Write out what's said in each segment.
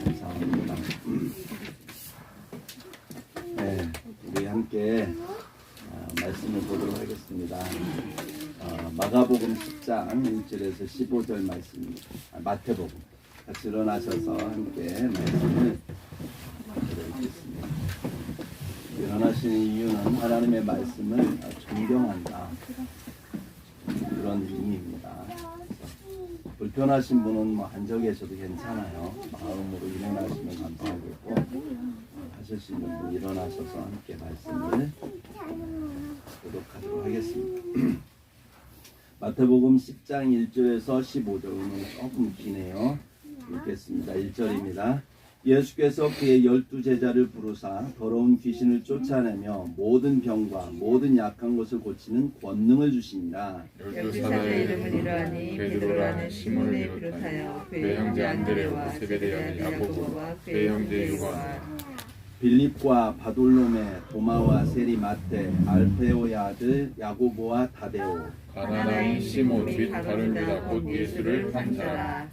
감사합니다. 네, 우리 함께 말씀을 보도록 하겠습니다. 마가복음 10장 1절에서 15절 말씀입니다. 마태복음. 같이 일어나셔서 함께 말씀을 읽겠습니다. 일어나시는 이유는 하나님의 말씀을 존경한다, 그런 의미입니다. 불편하신 분은 앉아 계셔도 괜찮아요. 마음으로 일어나시면 감사하겠고, 하실 수 있는 분 일어나셔서 함께 말씀을 교독하도록 하겠습니다. 마태복음 10장 1절에서 15절은 조금 기네요. 읽겠습니다. 1절입니다. 예수께서 그의 12제자를 부르사 더러운 귀신을 쫓아내며 모든 병과 모든 약한 것을 고치는 권능을 주시니라. 12사도의 이름은 이러하니 베드로라는 시몬을 비롯하여 그의 형제 안드레와 세베대의 아들 야고보와 그의 형제 요한, 빌립과 바돌로메, 도마와 세리 마테, 알페오의 아들 야고보와 다데오, 가나나인 시몬 및 다른 유다 곧 예수를 한 자라.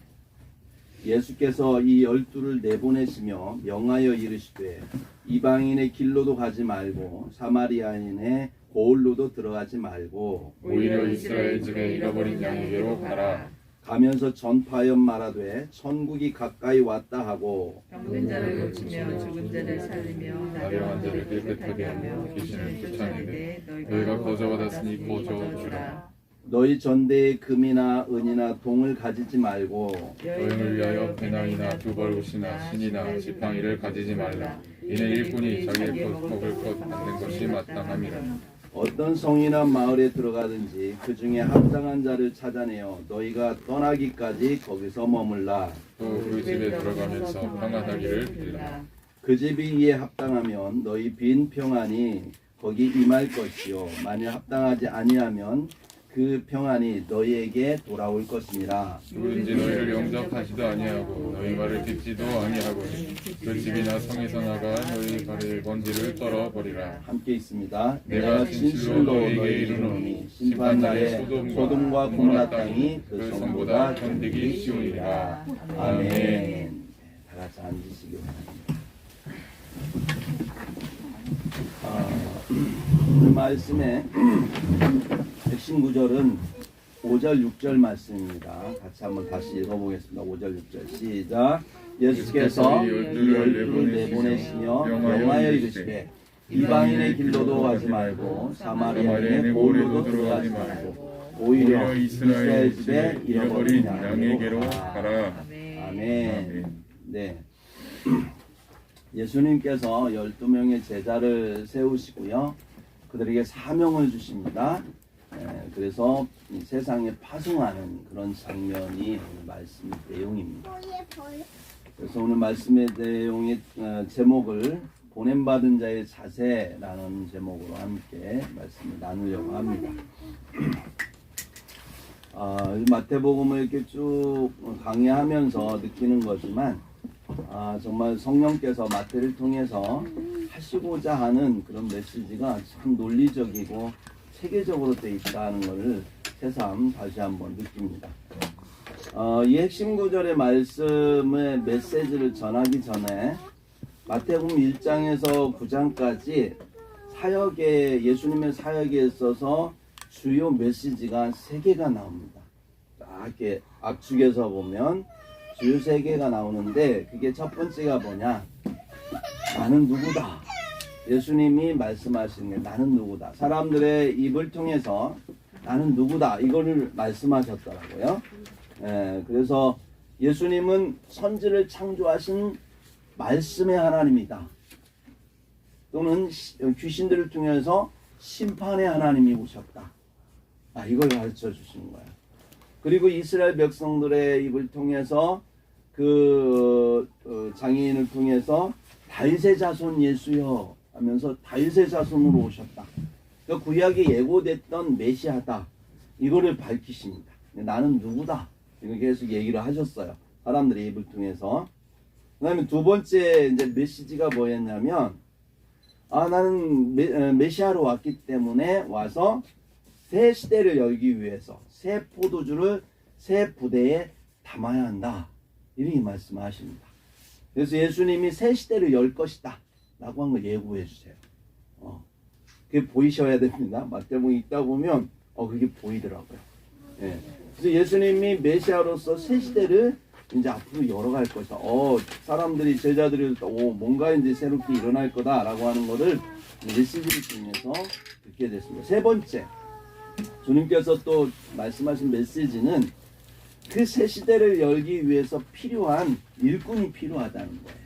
예수께서 이 12를 내보내시며 명하여 이르시되 이방인의 길로도 가지 말고 사마리아인의 고을로도 들어가지 말고 오히려 이스라엘 집에 잃어버린 양에게로 가라. 가면서 전파하여 말하되 천국이 가까이 왔다 하고 병든 자를 고치며 죽은 자를 살리며 나병한 자를 깨끗하게 하며 귀신을 쫓아내되 너희가 거저받았으니 거저 주라. 너희 전대에 금이나 은이나 동을 가지지 말고 여행을 위하여 배낭이나 두벌옷이나 신이나 지팡이를 가지지 말라. 이는 일꾼이 자기의 먹을 것 받는 것이 마땅함이라. 어떤 성이나 마을에 들어가든지 그 중에 합당한 자를 찾아내어 너희가 떠나기까지 거기서 머물라. 또 그 집에 들어가면서 평안하기를 빌라. 그 집이 이에 합당하면 너희 빈 평안이 거기 임할 것이요 만일 합당하지 아니하면 그 평안이 너희에게 돌아올 것이니라. 누구든지 너희를 영접하지도 아니하고 너희 말을 듣지도 아니하고 그 집이나 성에서 나가 너희 발의 먼지를 떨어버리라. 함께 있습니다. 내가 진실로 너희에게 이르노니 심판날에 소돔과 고모라 땅이 그 성보다 견디기 쉬우니라. 아멘. 다 같이 앉으시기 바랍니다. 오늘 말씀의 핵심 구절은 5절 6절 말씀입니다. 같이 한번 다시 읽어보겠습니다. 5절 6절 시작. 예수께서 이 12를 내보내시며 명하여 이르시되 이방인의 길로도 가지 말고 사마리아인의 고을로도 들어가지 말고 오히려 이스라엘 집에 잃어버린 양에게로 가라. 아멘. 네. 예수님께서 12명의 제자를 세우시고요, 그들에게 사명을 주십니다. 그래서 이 세상에 파송하는 그런 장면이 오늘 말씀 내용입니다. 그래서 오늘 말씀의 내용의 제목을 보냄받은 자의 자세라는 제목으로 함께 말씀을 나누려고 합니다. 마태복음을 이렇게 쭉 강의하면서 느끼는 거지만 정말 성령께서 마태를 통해서 하시고자 하는 그런 메시지가 참 논리적이고 체계적으로 되어 있다는 것을 새삼 다시 한번 느낍니다. 이 핵심 구절의 말씀의 메시지를 전하기 전에 마태복음 1장에서 9장까지 예수님의 사역에 있어서 주요 메시지가 3개가 나옵니다. 이렇게 앞축에서 보면 주요 3개가 나오는데, 그게 첫 번째가 뭐냐? 나는 누구다. 예수님이 말씀하시는 게 나는 누구다. 사람들의 입을 통해서 나는 누구다, 이거를 말씀하셨더라고요. 그래서 예수님은 천지를 창조하신 말씀의 하나님이다. 또는 귀신들을 통해서 심판의 하나님이 오셨다. 이걸 가르쳐 주시는 거예요. 그리고 이스라엘 백성들의 입을 통해서 장애인을 통해서 다윗의 자손 예수여 하면서 다윗의 자손으로 오셨다. 그러니까 구약에 예고됐던 메시아다. 이거를 밝히십니다. 나는 누구다. 이렇게 계속 얘기를 하셨어요. 사람들의 입을 통해서. 그 다음에 두 번째 이제 메시지가 뭐였냐면, 나는 메시아로 왔기 때문에 와서 새 시대를 열기 위해서 새 포도주를 새 부대에 담아야 한다. 이렇게 말씀하십니다. 그래서 예수님이 새 시대를 열 것이다 라고 한 걸 예고해 주세요. 그게 보이셔야 됩니다. 마태복음 읽다 보면 그게 보이더라고요. 예. 그래서 예수님이 메시아로서 새 시대를 이제 앞으로 열어갈 것이다. 사람들이 제자들이 뭔가 이제 새롭게 일어날 거다라고 하는 거를 메시지를 통해서 듣게 됐습니다. 세 번째, 주님께서 또 말씀하신 메시지는 그 새 시대를 열기 위해서 필요한 일꾼이 필요하다는 거예요.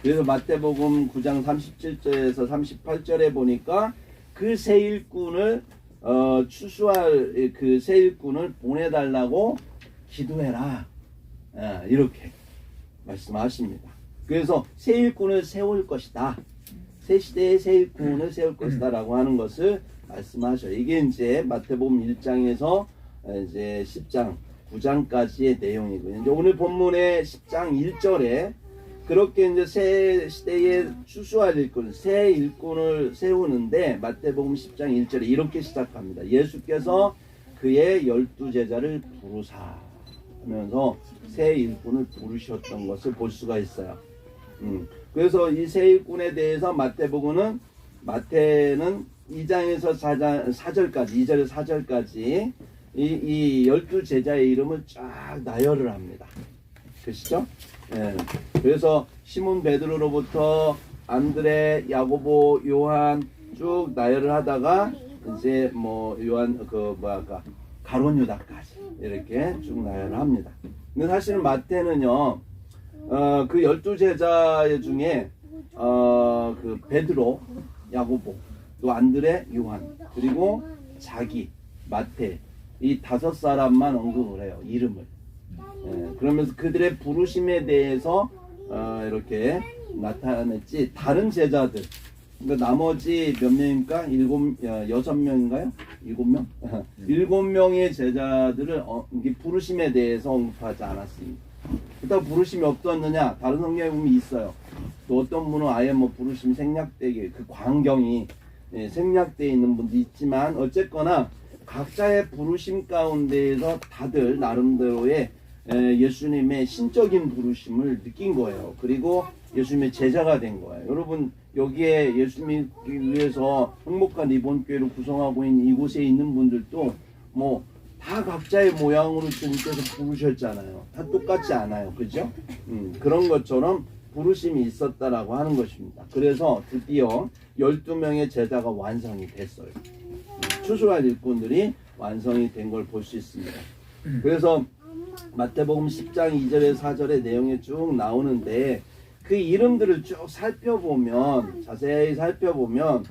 그래서 마태복음 9장 37절에서 38절에 보니까 그 새 일꾼을 추수할 그 새 일꾼을 보내달라고 기도해라. 이렇게 말씀하십니다. 그래서 새 일꾼을 세울 것이다. 새 시대의 새 일꾼을 세울 것이다 라고 하는 것을 말씀하셔요. 이게 이제 마태복음 1장에서 이제 10장 9장까지의 내용이고요. 이제 오늘 본문의 10장 1절에 그렇게 이제 새 시대에 추수할 일꾼, 새 일꾼을 세우는데 마태복음 10장 1절에 이렇게 시작합니다. 예수께서 그의 12제자를 부르사 하면서 새 일꾼을 부르셨던 것을 볼 수가 있어요. 그래서 이 새 일꾼에 대해서 마태는 2장에서 4절까지, 2절에서 4절까지 이 12제자의 이름을 쫙 나열을 합니다. 그렇죠? 예. 그래서 시몬 베드로로부터 안드레, 야고보, 요한 쭉 나열을 하다가 이제 뭐 요한 가룟 유다까지 이렇게 쭉 나열을 합니다. 근데 사실 마태는요, 그 12제자 중에 그 베드로, 야고보, 또 안드레, 요한, 그리고 자기, 마태 이 5사람만 언급을 해요. 이름을. 그러면서 그들의 부르심에 대해서 이렇게 나타냈지, 다른 제자들, 그러니까 나머지 몇 명입니까? 6명인가요? 7명? 7명의 제자들을 부르심에 대해서 언급하지 않았습니다. 그렇다고 부르심이 없었느냐? 다른 성경에 보면 있어요. 또 어떤 분은 아예 뭐 부르심 생략되게, 그 광경이 생략되어 있는 분도 있지만, 어쨌거나 각자의 부르심 가운데에서 다들 나름대로의 예수님의 신적인 부르심을 느낀 거예요. 그리고 예수님의 제자가 된 거예요. 여러분, 여기에 예수님을 위해서 행복한 이번교회를 구성하고 있는 이곳에 있는 분들도 뭐 다 각자의 모양으로 주님께서 부르셨잖아요. 다 똑같지 않아요. 그죠? 그런 것처럼 부르심이 있었다라고 하는 것입니다. 그래서 드디어 12명의 제자가 완성이 됐어요. 추수할 일꾼들이 완성이 된 걸 볼 수 있습니다. 그래서 마태복음 10장 2절에서 4절의 내용이 쭉 나오는데, 그 이름들을 쭉 살펴보면, 자세히 살펴보면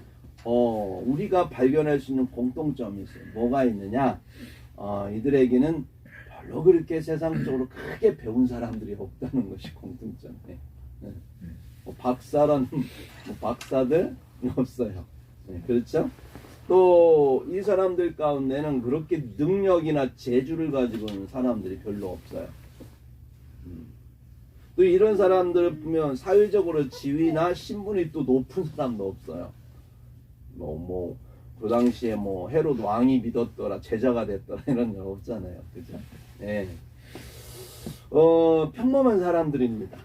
우리가 발견할 수 있는 공통점이 있어요. 뭐가 있느냐? 이들에게는 별로 그렇게 세상적으로 크게 배운 사람들이 없다는 것이 공통점이에요. 박사들 없어요. 그렇죠? 또 이 사람들 가운데는 그렇게 능력이나 재주를 가지고 있는 사람들이 별로 없어요. 또 이런 사람들을 보면 사회적으로 지위나 신분이 또 높은 사람도 없어요. 그 당시에 뭐 헤롯 왕이 믿었더라, 제자가 됐더라, 이런 거 없잖아요. 그죠? 예. 평범한 사람들입니다.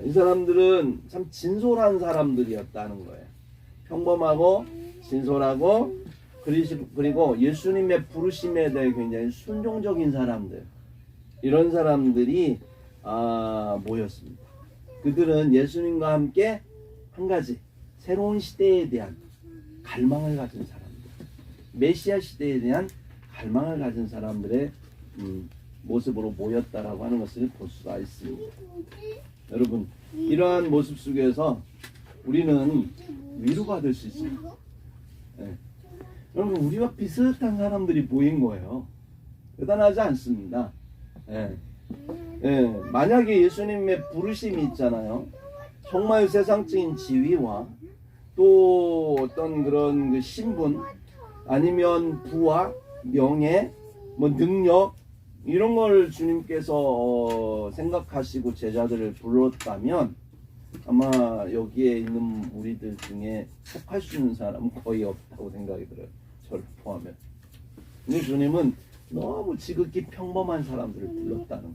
이 사람들은 참 진솔한 사람들이었다는 거예요. 평범하고 진솔하고, 그리고 예수님의 부르심에 대해 굉장히 순종적인 사람들, 이런 사람들이 모였습니다. 그들은 예수님과 함께 한 가지 새로운 시대에 대한 갈망을 가진 사람들, 메시아 시대에 대한 갈망을 가진 사람들의 모습으로 모였다라고 하는 것을 볼 수가 있습니다. 여러분, 이러한 모습 속에서 우리는 위로받을 수 있습니다. 여러분, 우리와 비슷한 사람들이 모인 거예요. 대단하지 않습니다. 만약에 예수님의 부르심이 있잖아요. 정말 세상적인 지위와 또 어떤 그런 그 신분, 아니면 부와 명예, 뭐 능력, 이런 걸 주님께서 생각하시고 제자들을 불렀다면 아마 여기에 있는 우리들 중에 속할 수 있는 사람은 거의 없다고 생각이 들어요. 저를 포함해. 근데 주님은 너무 지극히 평범한 사람들을 불렀다는 거.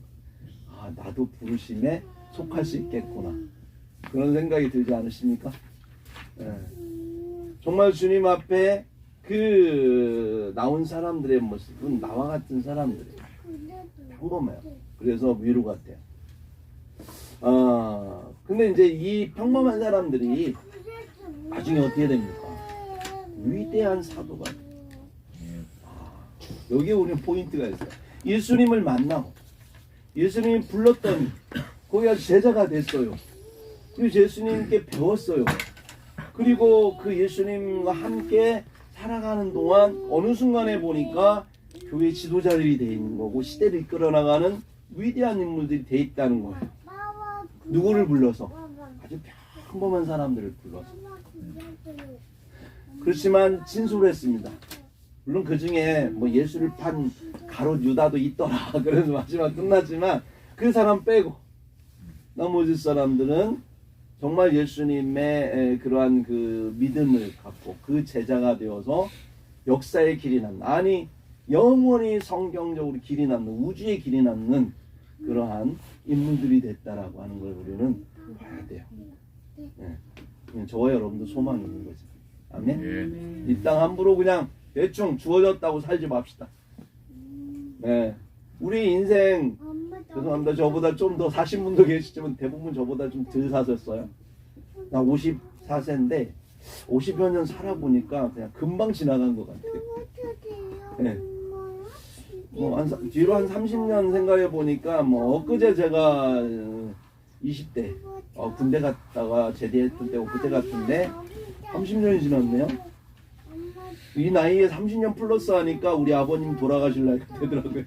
나도 부르심에 속할 수 있겠구나. 그런 생각이 들지 않으십니까? 예. 정말 주님 앞에 그 나온 사람들의 모습은 나와 같은 사람들이에요. 평범해요. 그래서 위로가 돼요. 근데 이제 이 평범한 사람들이 나중에 어떻게 됩니까? 위대한 사도가 돼요. 여기에 우리는 포인트가 있어요. 예수님을 만나고 예수님이 불렀더니 거기 아주 제자가 됐어요. 그리고 예수님께 배웠어요. 그리고 그 예수님과 함께 살아가는 동안 어느 순간에 보니까 교회 지도자들이 돼 있는 거고 시대를 이끌어 나가는 위대한 인물들이 돼 있다는 거예요. 누구를 불러서? 아주 평범한 사람들을 불러서. 그렇지만 진솔했습니다. 물론 그 중에 뭐 예수를 판 가롯 유다도 있더라. 그래서 마지막 끝났지만 그 사람 빼고 나머지 사람들은 정말 예수님의 그러한 그 믿음을 갖고 그 제자가 되어서 역사의 길이 남는, 아니 영원히 성경적으로 길이 남는, 우주의 길이 남는 그러한 인물들이 됐다라고 하는 걸 우리는 봐야 돼요. 네. 저와 여러분도 소망이 있는 거죠. 아멘. 이 땅 함부로 그냥 대충 주어졌다고 살지 맙시다. 네. 우리 인생, 죄송합니다. 저보다 좀 더 사신 분도 계시지만 대부분 저보다 좀 덜 사셨어요. 나 54세인데 50여 년 살아보니까 그냥 금방 지나간 것 같아요. 네. 뭐 뒤로 한 30년 생각해 보니까 뭐 엊그제 제가 20대 군대 갔다가 제대했던 때고 그때 같은데 30년이 지났네요. 이 나이에 30년 플러스 하니까 우리 아버님 돌아가실 나이가 되더라고요.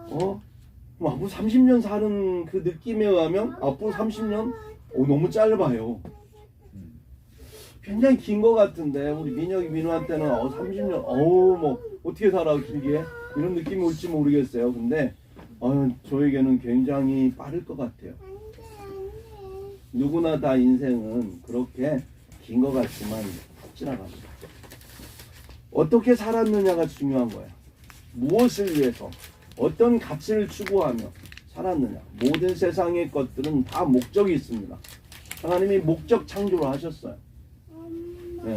뭐 앞으로 30년 사는 그 느낌에 의하면 앞으로 30년 너무 짧아요. 굉장히 긴 것 같은데 우리 민혁이 민우한테는 30년 뭐 어떻게 살아 길게 이런 느낌이 올지 모르겠어요. 근데 저에게는 굉장히 빠를 것 같아요. 누구나 다 인생은 그렇게 긴 것 같지만 지나갑니다. 어떻게 살았느냐가 중요한 거예요. 무엇을 위해서 어떤 가치를 추구하며 살았느냐. 모든 세상의 것들은 다 목적이 있습니다. 하나님이 목적 창조를 하셨어요. 네.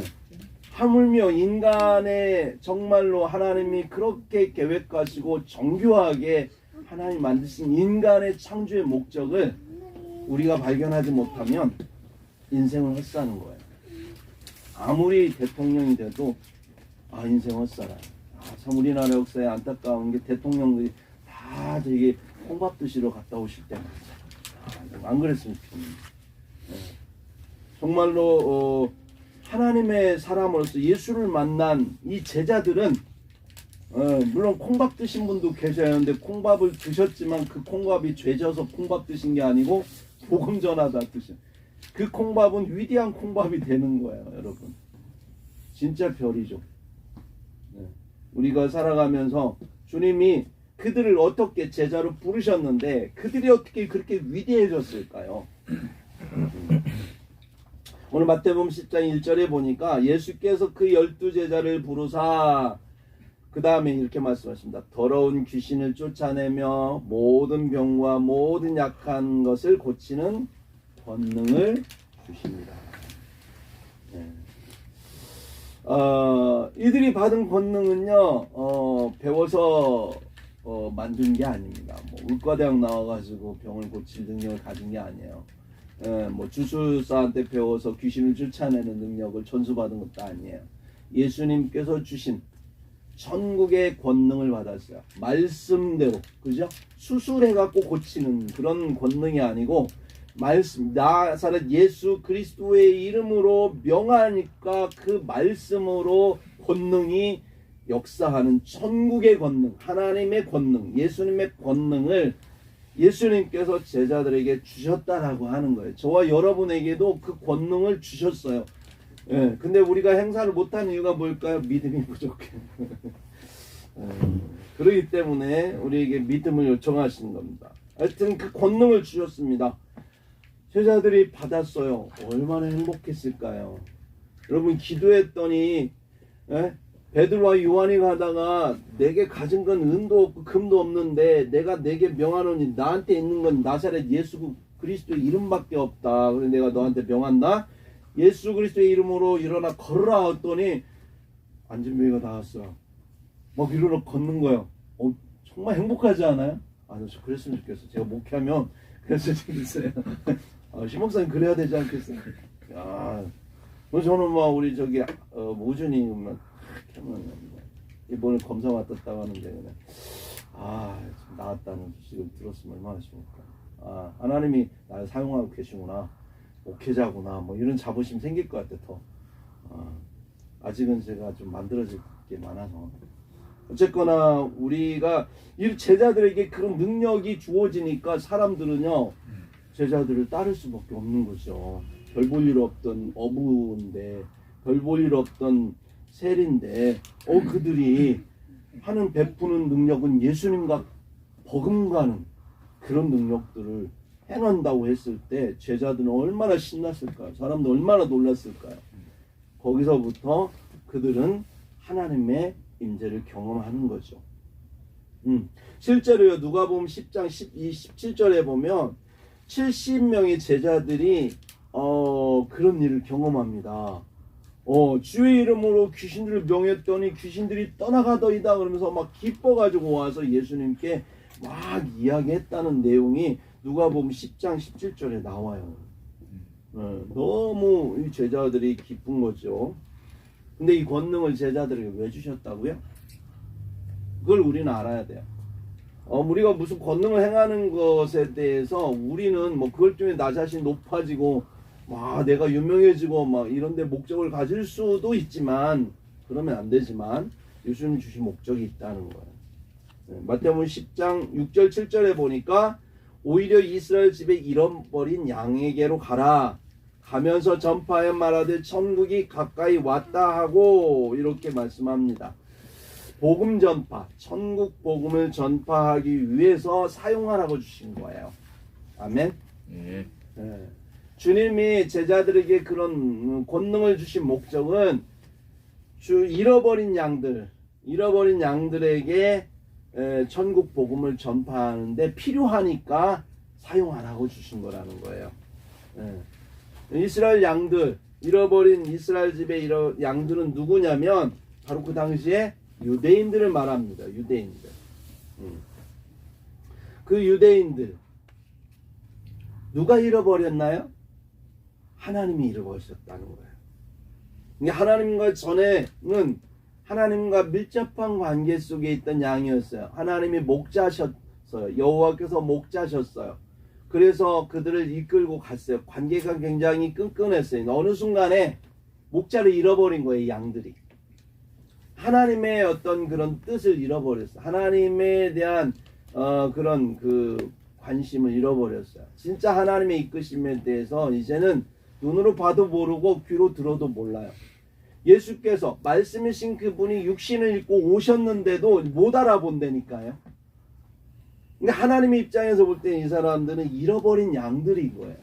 하물며 인간의 정말로 하나님이 그렇게 계획하시고 정교하게 하나님 만드신 인간의 창조의 목적을 우리가 발견하지 못하면 인생을 헛사는 거예요. 아무리 대통령이 돼도 인생 헛살아요. 참 우리나라 역사에 안타까운 게 대통령들이 다 되게 콩밥 드시러 갔다 오실 때만 안 그랬으면 좋겠는데. 정말로 하나님의 사람으로서 예수를 만난 이 제자들은 물론 콩밥 드신 분도 계셔야 하는데 콩밥을 드셨지만 그 콩밥이 죄져서 콩밥 드신 게 아니고 복음 전하다 드신 그 콩밥은 위대한 콩밥이 되는 거예요, 여러분. 진짜 별이죠. 우리가 살아가면서 주님이 그들을 어떻게 제자로 부르셨는데 그들이 어떻게 그렇게 위대해졌을까요? 오늘 마태복음 10장 1절에 보니까 예수께서 그 12제자를 부르사 그 다음에 이렇게 말씀하십니다. 더러운 귀신을 쫓아내며 모든 병과 모든 약한 것을 고치는 권능을 주십니다. 이들이 받은 권능은요, 배워서 만든 게 아닙니다. 뭐 의과대학 나와가지고 병을 고칠 능력을 가진 게 아니에요. 뭐 주술사한테 배워서 귀신을 쫓아내는 능력을 전수받은 것도 아니에요. 예수님께서 주신 천국의 권능을 받았어요. 말씀대로, 그죠? 수술해갖고 고치는 그런 권능이 아니고 말씀, 나사렛 예수 그리스도의 이름으로 명하니까 그 말씀으로 권능이 역사하는 천국의 권능, 하나님의 권능, 예수님의 권능을 예수님께서 제자들에게 주셨다라고 하는 거예요. 저와 여러분에게도 그 권능을 주셨어요. 근데 우리가 행사를 못하는 이유가 뭘까요? 믿음이 부족해. 그렇기 때문에 우리에게 믿음을 요청하시는 겁니다. 하여튼 그 권능을 주셨습니다. 제자들이 받았어요. 얼마나 행복했을까요? 여러분 기도했더니 베드로와 요한이 가다가 내게 가진 건 은도 없고 금도 없는데 내가 내게 명하노니 나한테 있는 건 나사렛 예수 그리스도의 이름밖에 없다. 그래서 내가 너한테 명한다. 예수 그리스도의 이름으로 일어나 걸으라 했더니 안진뱅이가 나왔어. 막 일어나 걷는 거예요. 정말 행복하지 않아요? 저 그랬으면 좋겠어. 제가 목회하면 그랬으면 좋겠어요. 심목사님 그래야 되지 않겠어요? 저는 막 우리 저기 모준이 막 이번에 검사 왔다고 하는데 그냥 지금 나왔다는 소식을 들었으면 얼마나 좋을까. 하나님이 나를 사용하고 계시구나, 목회자구나, 뭐 이런 자부심 생길 것 같아. 더 아직은 제가 좀 만들어질 게 많아서. 어쨌거나 우리가 이 제자들에게 그런 능력이 주어지니까 사람들은요 제자들을 따를 수밖에 없는 거죠. 별 볼 일 없던 어부인데, 별 볼 일 없던 셀인데 그들이 하는 베푸는 능력은 예수님과 버금가는 그런 능력들을 행한다고 했을 때 제자들은 얼마나 신났을까요? 사람들 얼마나 놀랐을까요? 거기서부터 그들은 하나님의 임재를 경험하는 거죠. 실제로요, 누가복음 10장 17절에 보면 70명의 제자들이 그런 일을 경험합니다. 주의 이름으로 귀신들을 명했더니 귀신들이 떠나가더이다 그러면서 막 기뻐가지고 와서 예수님께 막 이야기했다는 내용이 누가복음 10장 17절에 나와요. 너무 이 제자들이 기쁜 거죠. 근데 이 권능을 제자들에게 왜 주셨다고요? 그걸 우리는 알아야 돼요. 우리가 무슨 권능을 행하는 것에 대해서 우리는 뭐 그걸 때문에 나 자신 높아지고 막 내가 유명해지고 막 이런데 목적을 가질 수도 있지만, 그러면 안 되지만 예수님 주신 목적이 있다는 거예요. 마태복음 10장 6절 7절에 보니까 오히려 이스라엘 집에 잃어버린 양에게로 가라. 가면서 전파하여 말하되 천국이 가까이 왔다 하고 이렇게 말씀합니다. 복음 전파, 천국 복음을 전파하기 위해서 사용하라고 주신 거예요. 아멘. 네. 주님이 제자들에게 그런 권능을 주신 목적은 잃어버린 양들에게 천국 복음을 전파하는데 필요하니까 사용하라고 주신 거라는 거예요. 이스라엘 양들, 잃어버린 이스라엘 집의 양들은 누구냐면 바로 그 당시에 유대인들을 말합니다. 유대인들. 그 유대인들 누가 잃어버렸나요? 하나님이 잃어버리셨다는 거예요. 그러니까 하나님과 전에는 하나님과 밀접한 관계 속에 있던 양이었어요. 하나님이 목자셨어요. 여호와께서 목자셨어요. 그래서 그들을 이끌고 갔어요. 관계가 굉장히 끈끈했어요. 어느 순간에 목자를 잃어버린 거예요. 양들이. 하나님의 어떤 그런 뜻을 잃어버렸어요. 하나님에 대한 그런 그 관심을 잃어버렸어요. 진짜 하나님의 이끄심에 대해서 이제는 눈으로 봐도 모르고 귀로 들어도 몰라요. 예수께서 말씀이신 그분이 육신을 입고 오셨는데도 못 알아본다니까요. 그러니까 하나님의 입장에서 볼 때 이 사람들은 잃어버린 양들인 거예요.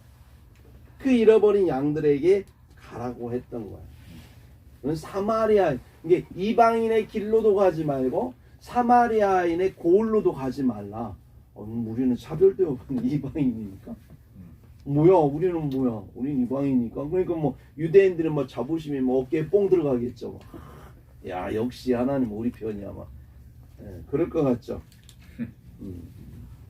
그 잃어버린 양들에게 가라고 했던 거예요. 사마리아, 이게 이방인의 길로도 가지 말고 사마리아인의 고을로도 가지 말라. 우리는 차별되어가는 이방인이니까. 뭐야, 우리는 뭐야, 우리는 이방인이니까. 그러니까 뭐 유대인들은 뭐 자부심이 뭐 어깨에 뽕 들어가겠죠. 야, 역시 하나님 우리 편이야 막. 그럴 것 같죠.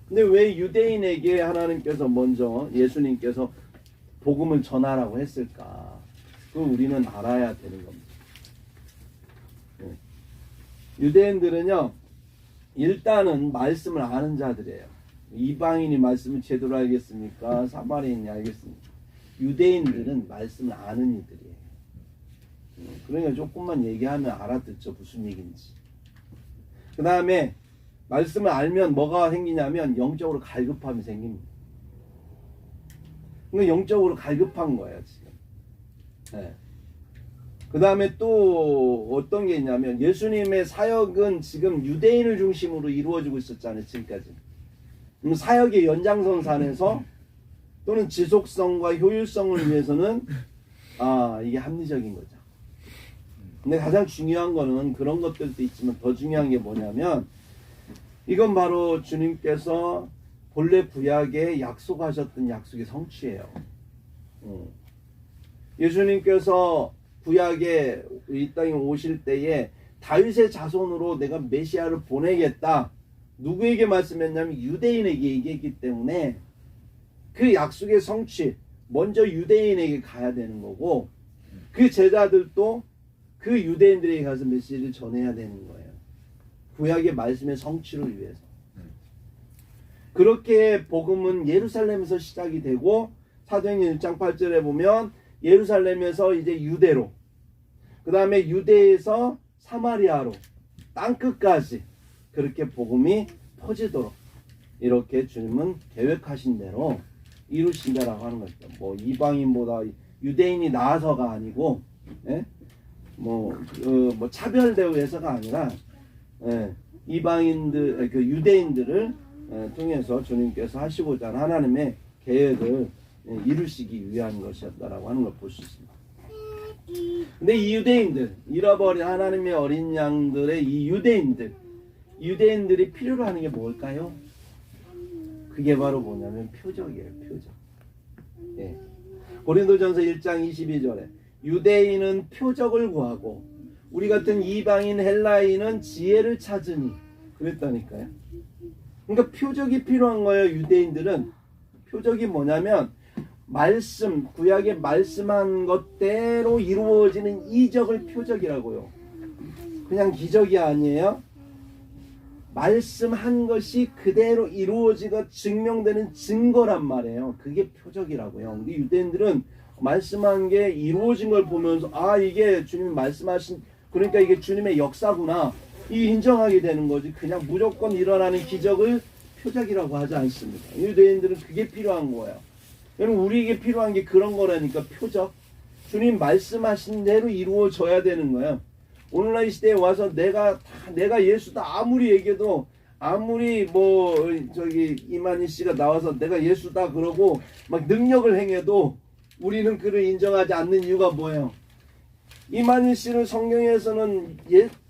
근데 왜 유대인에게 하나님께서 먼저 예수님께서 복음을 전하라고 했을까? 그걸 우리는 알아야 되는 겁니다. 유대인들은요, 일단은 말씀을 아는 자들이에요. 이방인이 말씀을 제대로 알겠습니까? 사마리아인이 알겠습니까? 유대인들은 말씀을 아는 이들이에요. 그러니까 조금만 얘기하면 알아듣죠. 무슨 얘기인지. 그 다음에 말씀을 알면 뭐가 생기냐면 영적으로 갈급함이 생깁니다. 그러니까 영적으로 갈급한 거예요, 지금. 네. 그 다음에 또 어떤 게 있냐면 예수님의 사역은 지금 유대인을 중심으로 이루어지고 있었잖아요, 지금까지. 사역의 연장선상에서 또는 지속성과 효율성을 위해서는 이게 합리적인 거죠. 근데 가장 중요한 거는 그런 것들도 있지만 더 중요한 게 뭐냐면 이건 바로 주님께서 본래 구약에 약속하셨던 약속의 성취예요. 예수님께서 구약에 이 땅에 오실 때에 다윗의 자손으로 내가 메시아를 보내겠다. 누구에게 말씀했냐면 유대인에게 얘기했기 때문에 그 약속의 성취 먼저 유대인에게 가야 되는 거고 그 제자들도 그 유대인들에게 가서 메시지를 전해야 되는 거예요. 구약의 말씀의 성취를 위해서. 그렇게 복음은 예루살렘에서 시작이 되고 사도행전 1장 8절에 보면 예루살렘에서 이제 유대로 그 다음에 유대에서 사마리아로 땅끝까지 그렇게 복음이 퍼지도록 이렇게 주님은 계획하신 대로 이루신다라고 하는 것이죠. 뭐 이방인보다 유대인이 나아서가 아니고 뭐 차별대우해서가 아니라 이방인들 그 유대인들을 통해서 주님께서 하시고자 하는 하나님의 계획을 이루시기 위한 것이었다라고 하는 걸 볼 수 있습니다. 근데 이 유대인들, 잃어버린 하나님의 어린 양들의 이 유대인들이 필요로 하는 게 뭘까요? 그게 바로 뭐냐면 표적이에요. 표적. 고린도전서 1장 22절에 유대인은 표적을 구하고 우리 같은 이방인 헬라인은 지혜를 찾으니 그랬다니까요. 그러니까 표적이 필요한 거예요. 유대인들은. 표적이 뭐냐면 말씀, 구약에 말씀한 것대로 이루어지는 이적을 표적이라고요. 그냥 기적이 아니에요. 말씀한 것이 그대로 이루어지고 증명되는 증거란 말이에요. 그게 표적이라고요. 근데 유대인들은 말씀한 게 이루어진 걸 보면서 아 이게 주님이 말씀하신 그러니까 이게 주님의 역사구나 이 인정하게 되는 거지. 그냥 무조건 일어나는 기적을 표적이라고 하지 않습니다. 유대인들은 그게 필요한 거예요. 여러분 우리에게 필요한 게 그런 거라니까. 표적. 주님 말씀하신 대로 이루어져야 되는 거예요. 오늘날 이 시대에 와서 내가 예수다 아무리 얘기해도 아무리 뭐 저기 이만희 씨가 나와서 내가 예수다 그러고 막 능력을 행해도 우리는 그를 인정하지 않는 이유가 뭐예요? 이만희 씨를 성경에서는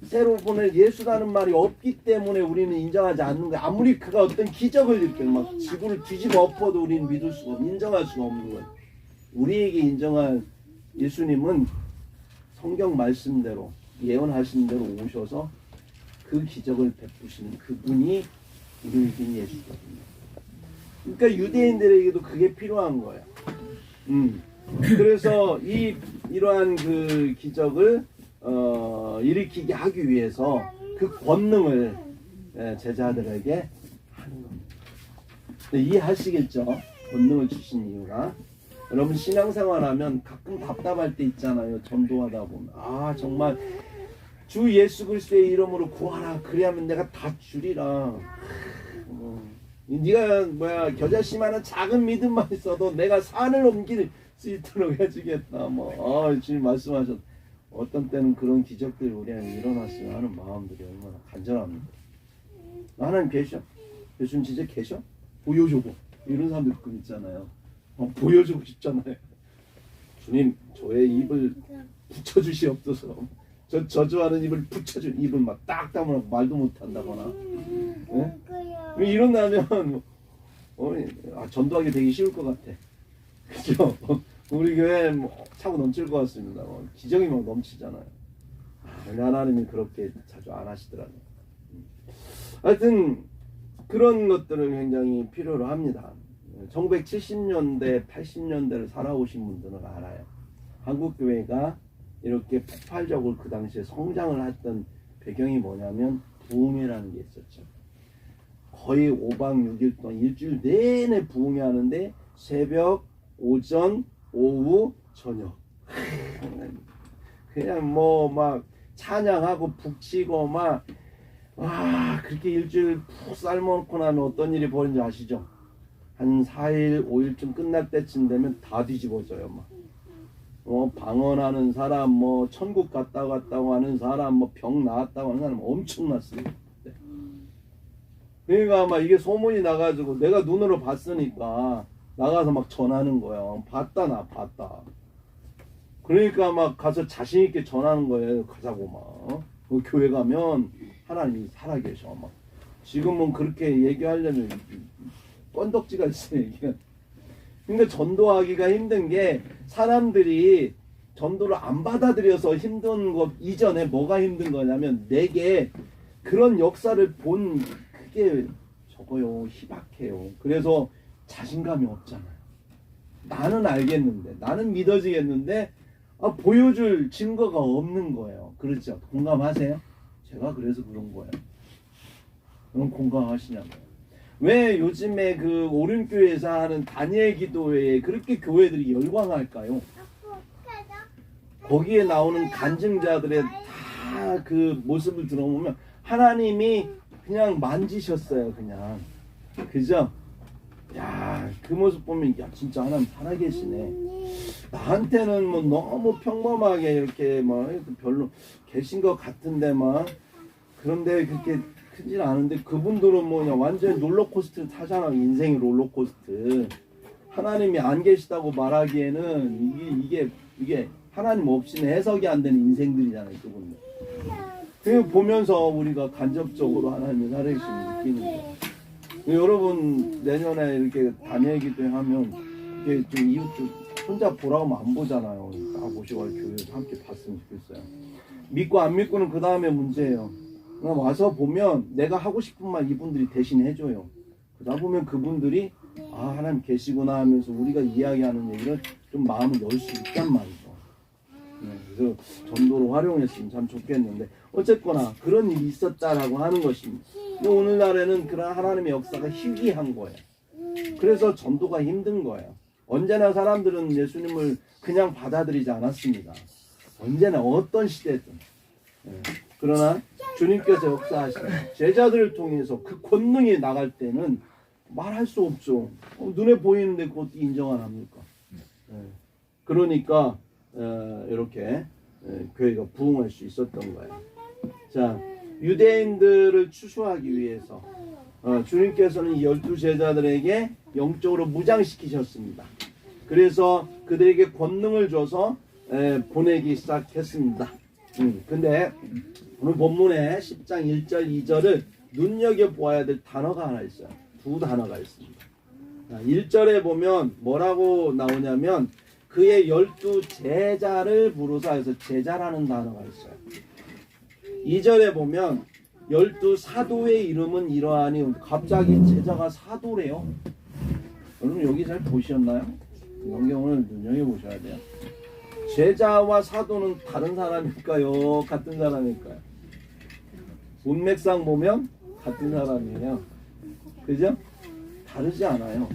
새로 보낼 예수라는 말이 없기 때문에 우리는 인정하지 않는 거예요. 아무리 그가 어떤 기적을 일으켜 막 지구를 뒤집어 엎어도 우리는 믿을 수가 없고 인정할 수가 없는 거예요. 우리에게 인정할 예수님은 성경 말씀대로 예언하신 대로 오셔서 그 기적을 베푸시는 그분이 우리에게 예수거든요. 그러니까 유대인들에게도 그게 필요한 거예요. 그래서 이러한 그 기적을 일으키게 하기 위해서 그 권능을 제자들에게 하는 겁니다. 이해하시겠죠? 권능을 주신 이유가. 여러분 신앙생활하면 가끔 답답할 때 있잖아요. 전도하다 보면 아 정말 주 예수 그리스도의 이름으로 구하라 그래야면 내가 다 주리라. 네가 겨자씨만한 작은 믿음만 있어도 내가 산을 옮길 수 있도록 해주겠다. 주님 말씀하셨. 어떤 때는 그런 기적들이 우리에게 일어났으면 하는 마음들이 얼마나 간절합니다. 하나님 계셔? 예수님 진짜 계셔? 보여주고 이런 사람들 그 있잖아요. 보여주고 싶잖아요. 주님 저의 입을 붙여주시옵소서. 저 저주하는 입을 붙여준 입을 막 딱 다물고 말도 못한다거나 이런다면 전도하기 되게 쉬울 것 같아. 그죠? 우리 교회 차고 넘칠 것 같습니다. 기적이 막 넘치잖아요. 근데 하나님이 그렇게 자주 안 하시더라고요. 하여튼 그런 것들을 굉장히 필요로 합니다. 1970년대, 80년대를 살아오신 분들은 알아요. 한국교회가 이렇게 폭발적으로 그 당시에 성장을 했던 배경이 뭐냐면 부흥회라는 게 있었죠. 거의 5박 6일 동안 일주일 내내 부흥회 하는데 새벽, 오전, 오후, 저녁 그냥 막 찬양하고 북치고 그렇게 일주일 푹 삶아놓고 나면 어떤 일이 벌어진지 아시죠? 한 4일, 5일쯤 끝날 때쯤 되면 다 뒤집어져요. 방언하는 사람, 천국 갔다고 하는 사람, 병 나았다고 하는 사람 엄청났습니다. 그러니까 이게 소문이 나가지고 내가 눈으로 봤으니까 나가서 막 전하는 거야. 봤다. 그러니까 막 가서 자신 있게 전하는 거예요. 가자고 막. 교회 가면 하나님이 살아계셔 막. 지금은 그렇게 얘기하려면 건덕지가 있어요. 근데 전도하기가 힘든 게 사람들이 전도를 안 받아들여서 힘든 것 이전에 뭐가 힘든 거냐면 내게 그런 역사를 본 그게 저거요. 희박해요. 그래서 자신감이 없잖아요. 나는 알겠는데 나는 믿어지겠는데 보여줄 증거가 없는 거예요. 그렇죠? 공감하세요? 제가 그래서 그런 거예요. 그럼 공감하시냐고요. 왜 요즘에 그 오륜교회에서 하는 다니엘 기도회에 그렇게 교회들이 열광할까요? 거기에 나오는 간증자들의 다 그 모습을 들어보면 하나님이 그냥 만지셨어요. 그냥. 그죠? 야, 그 모습 보면 야 진짜 하나님 살아계시네. 나한테는 뭐 너무 평범하게 이렇게 뭐 별로 계신 것 같은데 막 그런데 그렇게 크진 않은데 그분들은 뭐냐 완전 롤러코스터 타잖아. 인생이 롤러코스터. 하나님이 안 계시다고 말하기에는 이게 하나님 없이는 해석이 안 되는 인생들이잖아요. 그분들. 그 보면서 우리가 간접적으로 하나님의 살아계심을 느끼는 거예요. 여러분 내년에 이렇게 다니엘 기도하면 이게 좀 이웃들 혼자 보라고 하면 안 보잖아요. 딱 모시고 교회에서 함께 봤으면 좋겠어요. 믿고 안 믿고는 그 다음에 문제예요. 와서 보면 내가 하고 싶은 말 이분들이 대신 해줘요. 그러다 보면 그분들이 하나님 계시구나 하면서 우리가 이야기하는 얘기를 좀 마음을 열 수 있단 말이죠. 그래서 전도로 활용했으면 참 좋겠는데 어쨌거나 그런 일이 있었다라고 하는 것입니다. 근데 오늘날에는 그런 하나님의 역사가 희귀한 거예요. 그래서 전도가 힘든 거예요. 언제나 사람들은 예수님을 그냥 받아들이지 않았습니다. 언제나 어떤 시대든. 그러나 주님께서 역사하시는 제자들을 통해서 그 권능이 나갈 때는 말할 수 없죠. 눈에 보이는데 그것도 인정 안 합니까? 그러니까 이렇게 교회가 부흥할 수 있었던 거예요. 자, 유대인들을 추수하기 위해서 주님께서는 12제자들에게 영적으로 무장시키셨습니다. 그래서 그들에게 권능을 줘서 보내기 시작했습니다. 근데 오늘 본문에 10장 1절 2절을 눈여겨보아야 될 단어가 하나 있어요. 두 단어가 있습니다. 1절에 보면 뭐라고 나오냐면 그의 12제자를 부르사 해서 제자라는 단어가 있어요. 2절에 보면 12사도의 이름은 이러하니 갑자기 제자가 사도래요. 여러분 여기 잘 보셨나요? 성경을 눈여겨보셔야 돼요. 제자와 사도는 다른 사람일까요? 같은 사람일까요? 문맥상 보면 같은 사람이에요. 그죠? 다르지 않아요.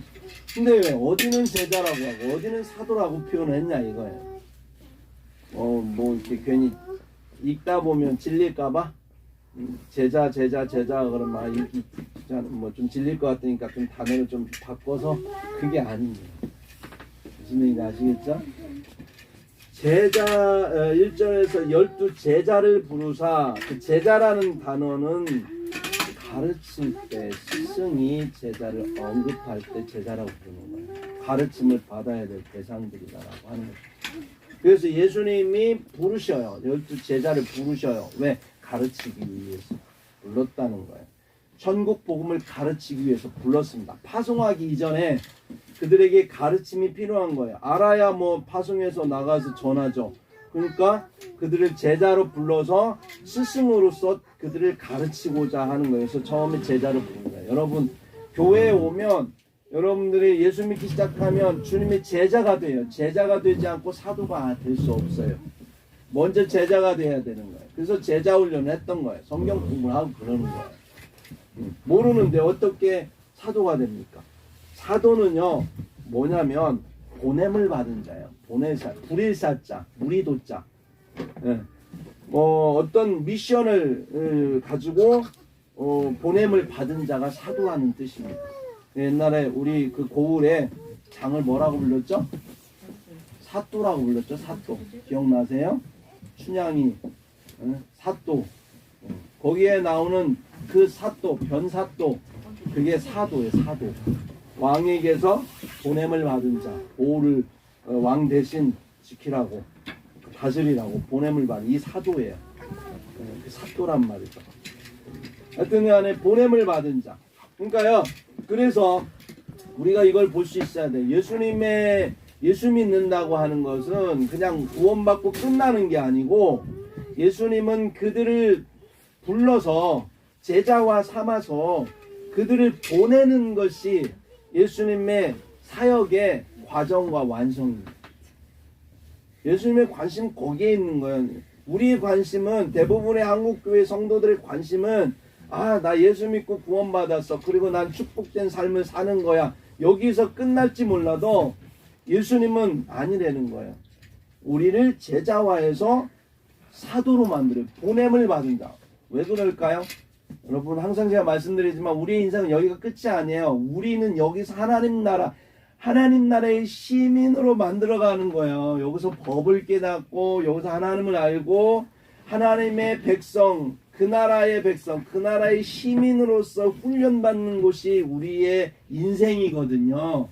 근데 왜 어디는 제자라고 하고 어디는 사도라고 표현을 했냐 이거예요. 뭐 이렇게 괜히 읽다 보면 질릴까봐 제자 그러면 뭐 좀 질릴 것 같으니까 좀 단어를 좀 바꿔서 그게 아닙니다. 무슨 얘기인지 아시겠죠? 제자 1절에서 12제자를 부르사 그 제자라는 단어는 가르칠 때 스승이 제자를 언급할 때 제자라고 부르는 거예요. 가르침을 받아야 될 대상들이다라고 하는 거죠. 그래서 예수님이 부르셔요. 12제자를 부르셔요. 왜? 가르치기 위해서 불렀다는 거예요. 천국 복음을 가르치기 위해서 불렀습니다. 파송하기 이전에 그들에게 가르침이 필요한 거예요. 알아야 뭐 파송해서 나가서 전하죠. 그러니까 그들을 제자로 불러서 스승으로서 그들을 가르치고자 하는 거예요. 그래서 처음에 제자로 부른 거예요. 여러분 교회에 오면 여러분들이 예수 믿기 시작하면 주님의 제자가 돼요. 제자가 되지 않고 사도가 될 수 없어요. 먼저 제자가 돼야 되는 거예요. 그래서 제자 훈련을 했던 거예요. 성경 공부를 하고 그러는 거예요. 모르는데 어떻게 사도가 됩니까? 사도는요 뭐냐면 보냄을 받은 자예요. 보내사, 불일사자, 무리도자. 어떤 미션을 가지고 보냄을 받은 자가 사도라는 뜻입니다. 옛날에 우리 그 고을에 장을 뭐라고 불렀죠? 사또라고 불렀죠. 사또. 기억나세요? 춘향이 사또. 거기에 나오는 그 사또, 변사또, 그게 사도예요. 사도. 왕에게서 보냄을 받은 자, 보호를 왕 대신 지키라고 다스리라고 보냄을 받은 이 사도예요. 그 사도란 말이죠. 하여튼 간에 보냄을 받은 자. 그러니까요. 그래서 우리가 이걸 볼 수 있어야 돼. 예수 믿는다고 하는 것은 그냥 구원받고 끝나는 게 아니고 예수님은 그들을 불러서 제자와 삼아서 그들을 보내는 것이 예수님의 사역의 과정과 완성입니다. 예수님의 관심 거기에 있는 거예요. 우리의 관심은 대부분의 한국교회 성도들의 관심은 나 예수 믿고 구원받았어. 그리고 난 축복된 삶을 사는 거야. 여기서 끝날지 몰라도 예수님은 아니라는 거예요. 우리를 제자화해서 사도로 만들어요. 보냄을 받은다. 왜 그럴까요? 여러분 항상 제가 말씀드리지만 우리의 인생은 여기가 끝이 아니에요. 우리는 여기서 하나님 나라의 시민으로 만들어가는 거예요. 여기서 법을 깨닫고 여기서 하나님을 알고 하나님의 백성, 그 나라의 백성, 그 나라의 시민으로서 훈련받는 곳이 우리의 인생이거든요.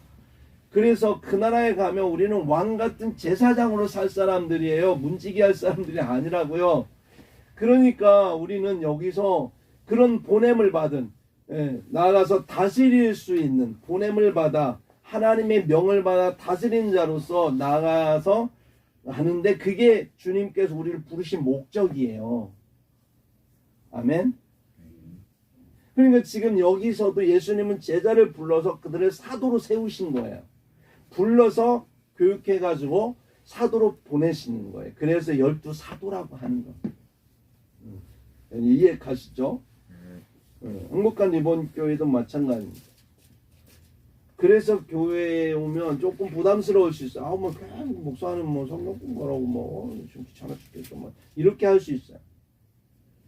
그래서 그 나라에 가면 우리는 왕같은 제사장으로 살 사람들이에요. 문지기 할 사람들이 아니라고요. 그러니까 우리는 여기서 그런 보냄을 받은, 나아가서 다스릴 수 있는 보냄을 받아 하나님의 명을 받아 다스리는 자로서 나아가서 하는데 그게 주님께서 우리를 부르신 목적이에요. 아멘. 그러니까 지금 여기서도 예수님은 제자를 불러서 그들을 사도로 세우신 거예요. 불러서 교육해가지고 사도로 보내시는 거예요. 그래서 12 사도라고 하는 거예요. 이해 가시죠? 행복한 이번 교회도 마찬가지입니다. 그래서 교회에 오면 조금 부담스러울 수 있어요. 목사님 성경 공부하라고 좀 귀찮아 죽겠어 이렇게 할 수 있어요.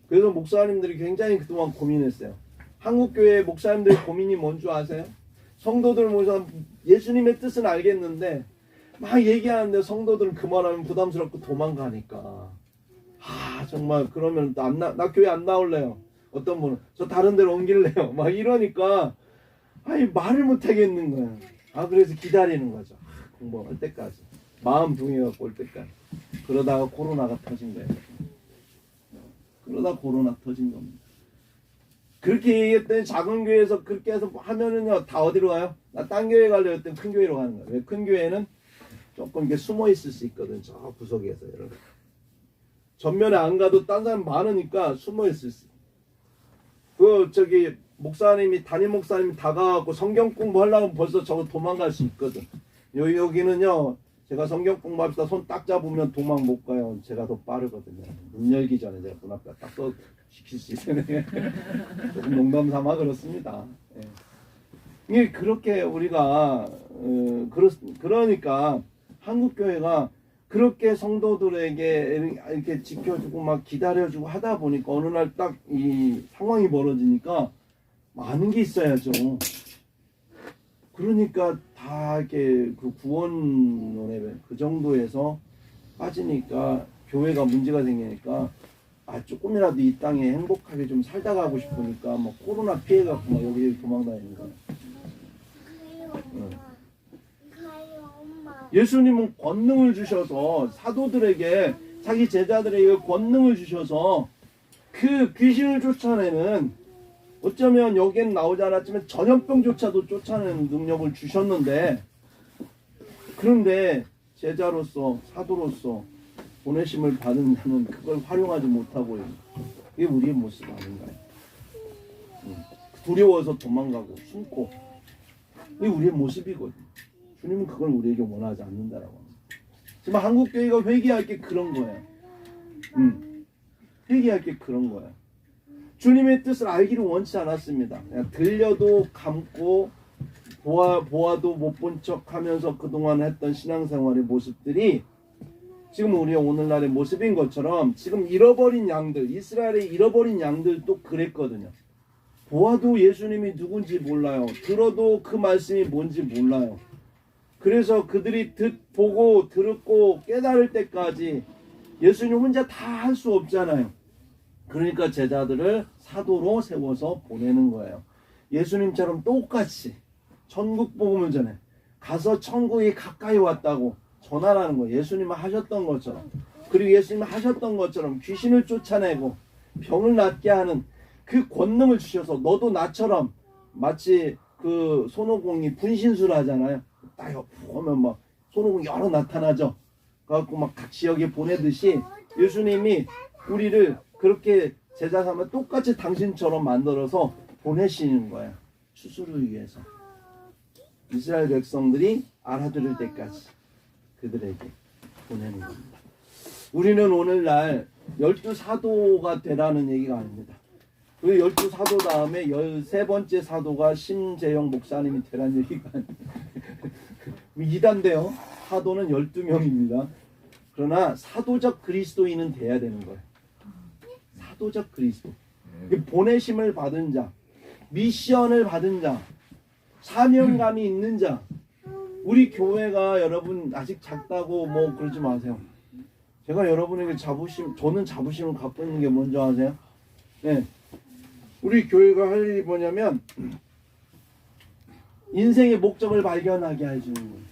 그래서 목사님들이 굉장히 그동안 고민했어요. 한국교회 목사님들의 고민이 뭔 줄 아세요? 성도들 모여서 예수님의 뜻은 알겠는데 막 얘기하는데 성도들은 그 말하면 부담스럽고 도망가니까 정말 그러면 나 교회 안 나올래요. 어떤 분은 저 다른 데로 옮길래요. 막 이러니까 말을 못 하겠는 거야. 그래서 기다리는 거죠. 공부할 때까지. 마음 붕해갖고 올 때까지. 그러다가 코로나가 터진 거예요. 그러다 코로나 터진 겁니다. 그렇게 얘기했더니 작은 교회에서 그렇게 해서 하면은요 다 어디로 가요? 나 딴 교회 가려고 했더니 큰 교회로 가는 거예요. 왜? 큰 교회는 조금 이렇게 숨어 있을 수 있거든. 저 구석에서 여러분. 전면에 안 가도 딴 사람 많으니까 숨어 있을 수 있어요. 목사님이 담임 목사님이 다가가고 성경 공부하려면 벌써 저거 도망갈 수 있거든. 여기는요 제가 성경 공부합시다 손 딱 잡으면 도망 못 가요. 제가 더 빠르거든요. 문 열기 전에 제가 문 앞에 딱 시킬 수 있어요. 조금 농담 삼아 그렇습니다. 이게 그렇게 우리가 그러니까 한국 교회가 그렇게 성도들에게 이렇게 지켜주고 막 기다려주고 하다 보니까 어느 날 딱 이 상황이 벌어지니까 많은 게 있어야죠. 그러니까 다 이렇게 그 구원 노래 그 정도에서 빠지니까 교회가 문제가 생기니까 조금이라도 이 땅에 행복하게 좀 살다 가고 싶으니까 코로나 피해갖고 막 여기 도망다니는 거예요. 예수님은 권능을 주셔서 사도들에게 자기 제자들에게 권능을 주셔서 그 귀신을 쫓아내는 어쩌면 여기엔 나오지 않았지만 전염병조차도 쫓아내는 능력을 주셨는데 그런데 제자로서 사도로서 보내심을 받은 자는 그걸 활용하지 못하고 있는 이게 우리의 모습 아닌가요? 두려워서 도망가고 숨고 이게 우리의 모습이거든요. 주님은 그걸 우리에게 원하지 않는다라고 합니다. 지금 한국교회가 회개할 게 그런 거예요. 회개할 게 그런 거예요. 주님의 뜻을 알기를 원치 않았습니다. 그냥 들려도 감고 보아도 못 본 척하면서 그동안 했던 신앙생활의 모습들이 지금 우리의 오늘날의 모습인 것처럼 지금 잃어버린 양들, 이스라엘의 잃어버린 양들도 그랬거든요. 보아도 예수님이 누군지 몰라요. 들어도 그 말씀이 뭔지 몰라요. 그래서 그들이 보고 들었고 깨달을 때까지 예수님 혼자 다 할 수 없잖아요. 그러니까 제자들을 사도로 세워서 보내는 거예요. 예수님처럼 똑같이 천국 복음을 전해 가서 천국이 가까이 왔다고 전하라는 거예요. 예수님은 하셨던 것처럼. 그리고 예수님이 하셨던 것처럼 귀신을 쫓아내고 병을 낫게 하는 그 권능을 주셔서 너도 나처럼 마치 그 손오공이 분신술 하잖아요. 딱 보면 막 손오공 여러 나타나죠. 그래갖고 막 각 지역에 보내듯이 예수님이 우리를 그렇게 제자 삼아 똑같이 당신처럼 만들어서 보내시는 거예요. 추수를 위해서. 이스라엘 백성들이 알아들을 때까지 그들에게 보내는 겁니다. 우리는 오늘날 12사도가 되라는 얘기가 아닙니다. 그 12사도 다음에 13번째 사도가 심재영 목사님이 되라는 얘기가 아닙니다. 이단데요. 사도는 12명입니다. 그러나 사도적 그리스도인은 돼야 되는 거예요. 사도적 그리스도. 보내심을 받은 자, 미션을 받은 자, 사명감이 있는 자. 우리 교회가 여러분 아직 작다고 뭐 그러지 마세요. 제가 여러분에게 저는 자부심을 갖고 있는 게 뭔지 아세요? 네. 우리 교회가 할 일이 뭐냐면 인생의 목적을 발견하게 해주는 거예요.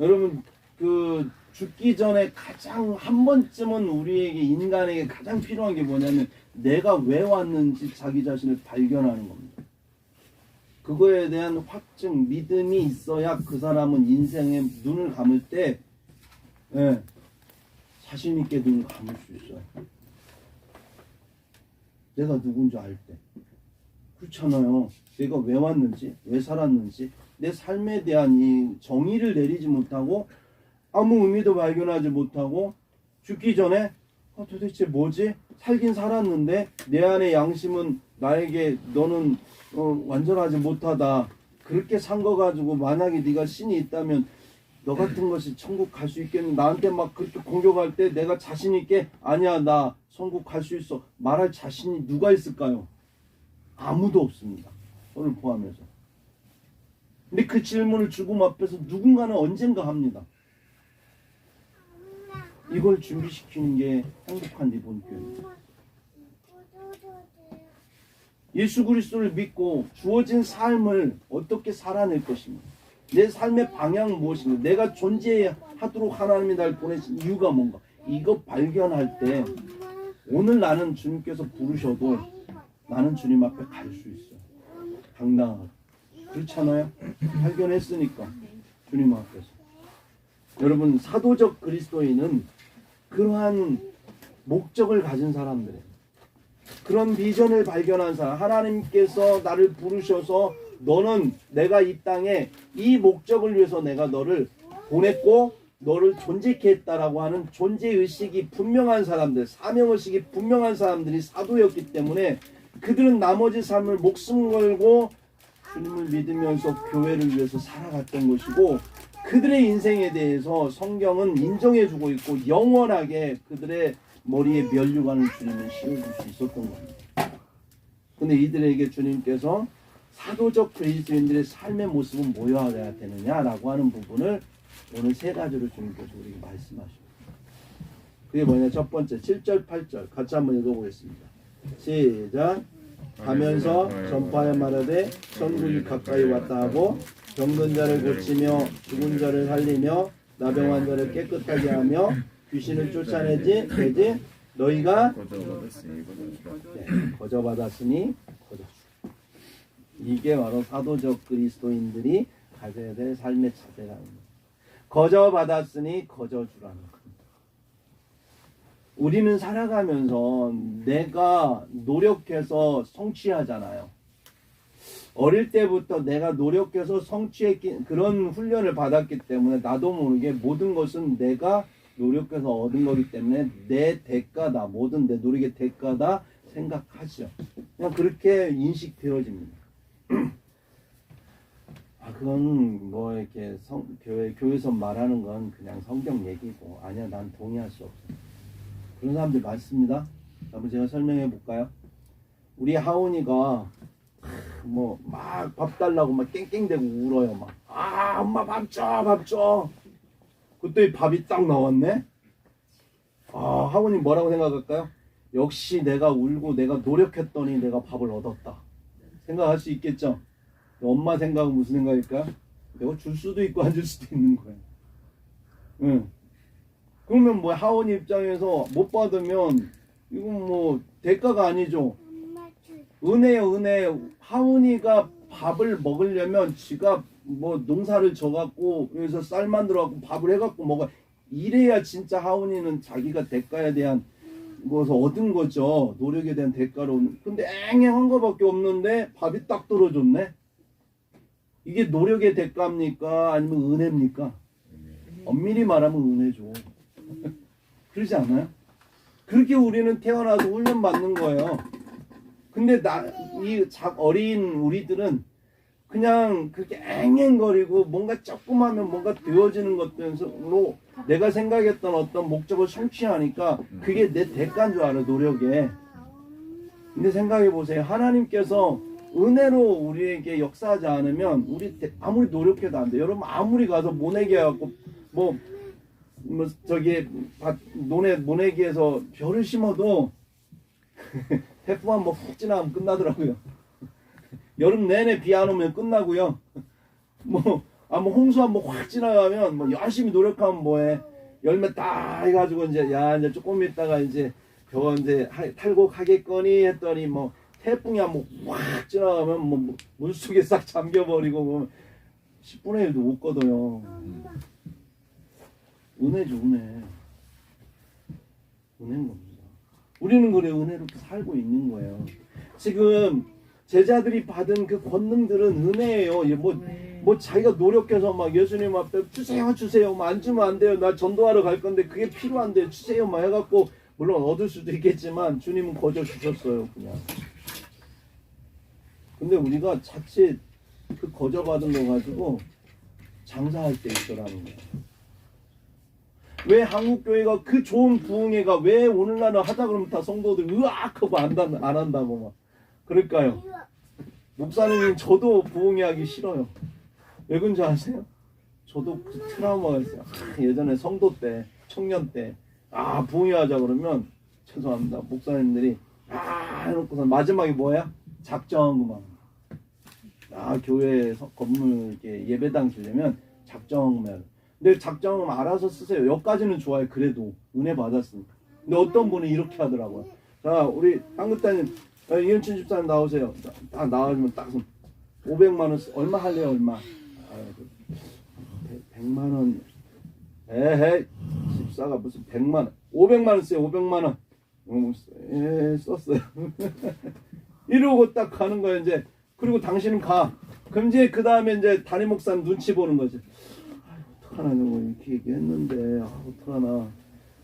여러분 그 죽기 전에 가장 한 번쯤은 우리에게 인간에게 가장 필요한 게 뭐냐면 내가 왜 왔는지 자기 자신을 발견하는 겁니다. 그거에 대한 확증, 믿음이 있어야 그 사람은 인생에 눈을 감을 때 자신 있게 눈을 감을 수 있어요. 내가 누군지 알 때. 그렇잖아요. 내가 왜 왔는지, 왜 살았는지, 내 삶에 대한 이 정의를 내리지 못하고 아무 의미도 발견하지 못하고 죽기 전에 도대체 뭐지? 살긴 살았는데 내 안의 양심은 나에게 너는 완전하지 못하다. 그렇게 산 거 가지고 만약에 네가 신이 있다면 너 같은 것이 천국 갈 수 있겠니? 나한테 막 그렇게 공격할 때 내가 자신 있게 아니야 나 천국 갈 수 있어 말할 자신이 누가 있을까요? 아무도 없습니다. 저를 포함해서. 근데 그 질문을 죽음 앞에서 누군가는 언젠가 합니다. 이걸 준비시키는 게 행복한 리본교회입니다. 예수 그리스도를 믿고 주어진 삶을 어떻게 살아낼 것인가? 내 삶의 방향은 무엇인가? 내가 존재하도록 하나님이 날 보내신 이유가 뭔가? 이거 발견할 때 오늘 나는 주님께서 부르셔도 나는 주님 앞에 갈 수 있어요. 당당하게. 그렇잖아요? 발견했으니까 주님 앞에서. 여러분 사도적 그리스도인은 그러한 목적을 가진 사람들이에요. 그런 비전을 발견한 사람. 하나님께서 나를 부르셔서 너는 내가 이 땅에 이 목적을 위해서 내가 너를 보냈고 너를 존재케 했다라고 하는 존재의식이 분명한 사람들, 사명의식이 분명한 사람들이 사도였기 때문에 그들은 나머지 삶을 목숨 걸고 주님을 믿으면서 교회를 위해서 살아갔던 것이고 그들의 인생에 대해서 성경은 인정해주고 있고 영원하게 그들의 머리에 면류관을 주님은 씌워줄 수 있었던 겁니다. 근데 이들에게 주님께서 사도적 그리스도인들의 삶의 모습은 뭐여야 되느냐라고 하는 부분을 오늘 세 가지로 주님께서 우리에게 말씀하십니다. 그게 뭐냐? 첫 번째 7절 8절 같이 한번 읽어보겠습니다. 시작. 가면서 전파하여 말하되 천국이 가까이 왔다 하고 병든 자를 고치며 죽은 자를 살리며 나병한 자를 깨끗하게 하며 귀신을 쫓아내지 되지 너희가 거저받았으니 거저주라. 이게 바로 사도적 그리스도인들이 가져야 될 삶의 자세라는 거예요. 거저받았으니 거저주라는 겁니다. 우리는 살아가면서 내가 노력해서 성취하잖아요. 어릴 때부터 내가 노력해서 성취했기 그런 훈련을 받았기 때문에 나도 모르게 모든 것은 내가 노력해서 얻은 거기 때문에 내 대가다. 모든 내 노력의 대가다 생각하죠. 그냥 그렇게 인식되어집니다. 그건 뭐 이렇게 교회에서 말하는 건 그냥 성경 얘기고 아니야 난 동의할 수 없어. 그런 사람들 많습니다. 한번 제가 설명해 볼까요? 우리 하온이가 뭐 막 밥 달라고 막 깽깽대고 울어요. 막 엄마 밥 줘. 그때 밥이 딱 나왔네. 하온이 뭐라고 생각할까요? 역시 내가 울고 내가 노력했더니 내가 밥을 얻었다 생각할 수 있겠죠. 엄마 생각은 무슨 생각일까요? 내가 줄 수도 있고 안 줄 수도 있는 거예요. 응. 그러면 뭐 하원 입장에서 못 받으면 이건 뭐 대가가 아니죠. 은혜요, 은혜. 하원이가 밥을 먹으려면 지가 뭐 농사를 져갖고 여기서 쌀 만들어갖고 밥을 해갖고 먹어. 이래야 진짜 하원이는 자기가 대가에 대한 것을 얻은 거죠. 노력에 대한 대가로. 근데 앵앵한 거밖에 없는데 밥이 딱 떨어졌네. 이게 노력의 대가입니까? 아니면 은혜입니까? 엄밀히 말하면 은혜죠. 그러지 않아요? 그렇게 우리는 태어나서 훈련 받는 거예요. 근데 이 어린 우리들은 그냥 그렇게 앵앵거리고 뭔가 조금 하면 뭔가 되어지는 것들로 내가 생각했던 어떤 목적을 성취하니까 그게 내 대가인 줄 알아, 노력에. 근데 생각해 보세요. 하나님께서 은혜로 우리에게 역사하지 않으면 우리 아무리 노력해도 안 돼. 여러분 아무리 가서 모내기 해갖고 뭐 저기 모내기에서 벼를 심어도 태풍 한번 훅 지나가면 끝나더라고요. 여름 내내 비 안 오면 끝나고요. 뭐 홍수 한번 확 지나가면 뭐 열심히 노력하면 뭐해. 열매 딱 해가지고 이제 조금 있다가 이제 벼 이제 탈곡하겠거니 했더니 뭐 태풍이 한번 확 지나가면 뭐 물속에 싹 잠겨버리고 뭐 10분의 1도 못 거둬요. 은혜죠, 은혜. 은혜인 겁니다. 우리는 그래 은혜롭게 살고 있는 거예요. 지금 제자들이 받은 그 권능들은 은혜예요. 뭐 자기가 노력해서 막 예수님 앞에 주세요 뭐 안 주면 안 돼요, 나 전도하러 갈 건데 그게 필요한데 주세요 막 해갖고 물론 얻을 수도 있겠지만 주님은 거저 주셨어요 그냥. 근데 우리가 자칫 그 거저 받은 거 가지고 장사할 때 있더라는 거예요. 왜 한국교회가 그 좋은 부흥회가 왜 오늘날은 하자 그러면 다 성도들 으악하고 안 한다고 막 그럴까요? 목사님이 저도 부흥회 하기 싫어요. 왜 그런지 아세요? 저도 그 트라우마가 있어요. 예전에 성도 때, 청년 때 부흥회 하자 그러면 죄송합니다. 목사님들이 해놓고서 마지막에 뭐야? 작정금만. 교회 건물 이렇게 예배당 주려면 작정금만. 근데 작정금 알아서 쓰세요. 여기까지는 좋아요. 그래도 은혜 받았으니까. 근데 어떤 분은 이렇게 하더라고요. 자, 우리 한국단님 이현춘 집사님 나오세요. 딱 나와주면 딱 500만 원 얼마 할래요? 얼마? 100만 원. 에헤이 집사가 무슨 100만 원. 500만 원 써요. 500만 원. 썼어요. 이러고 딱 가는 거예요. 이제 그리고 당신은 가. 그럼 이제 그 다음에 이제 담임 목사님 눈치 보는 거지. 어떡하나 이렇게 얘기했는데 어떡하나.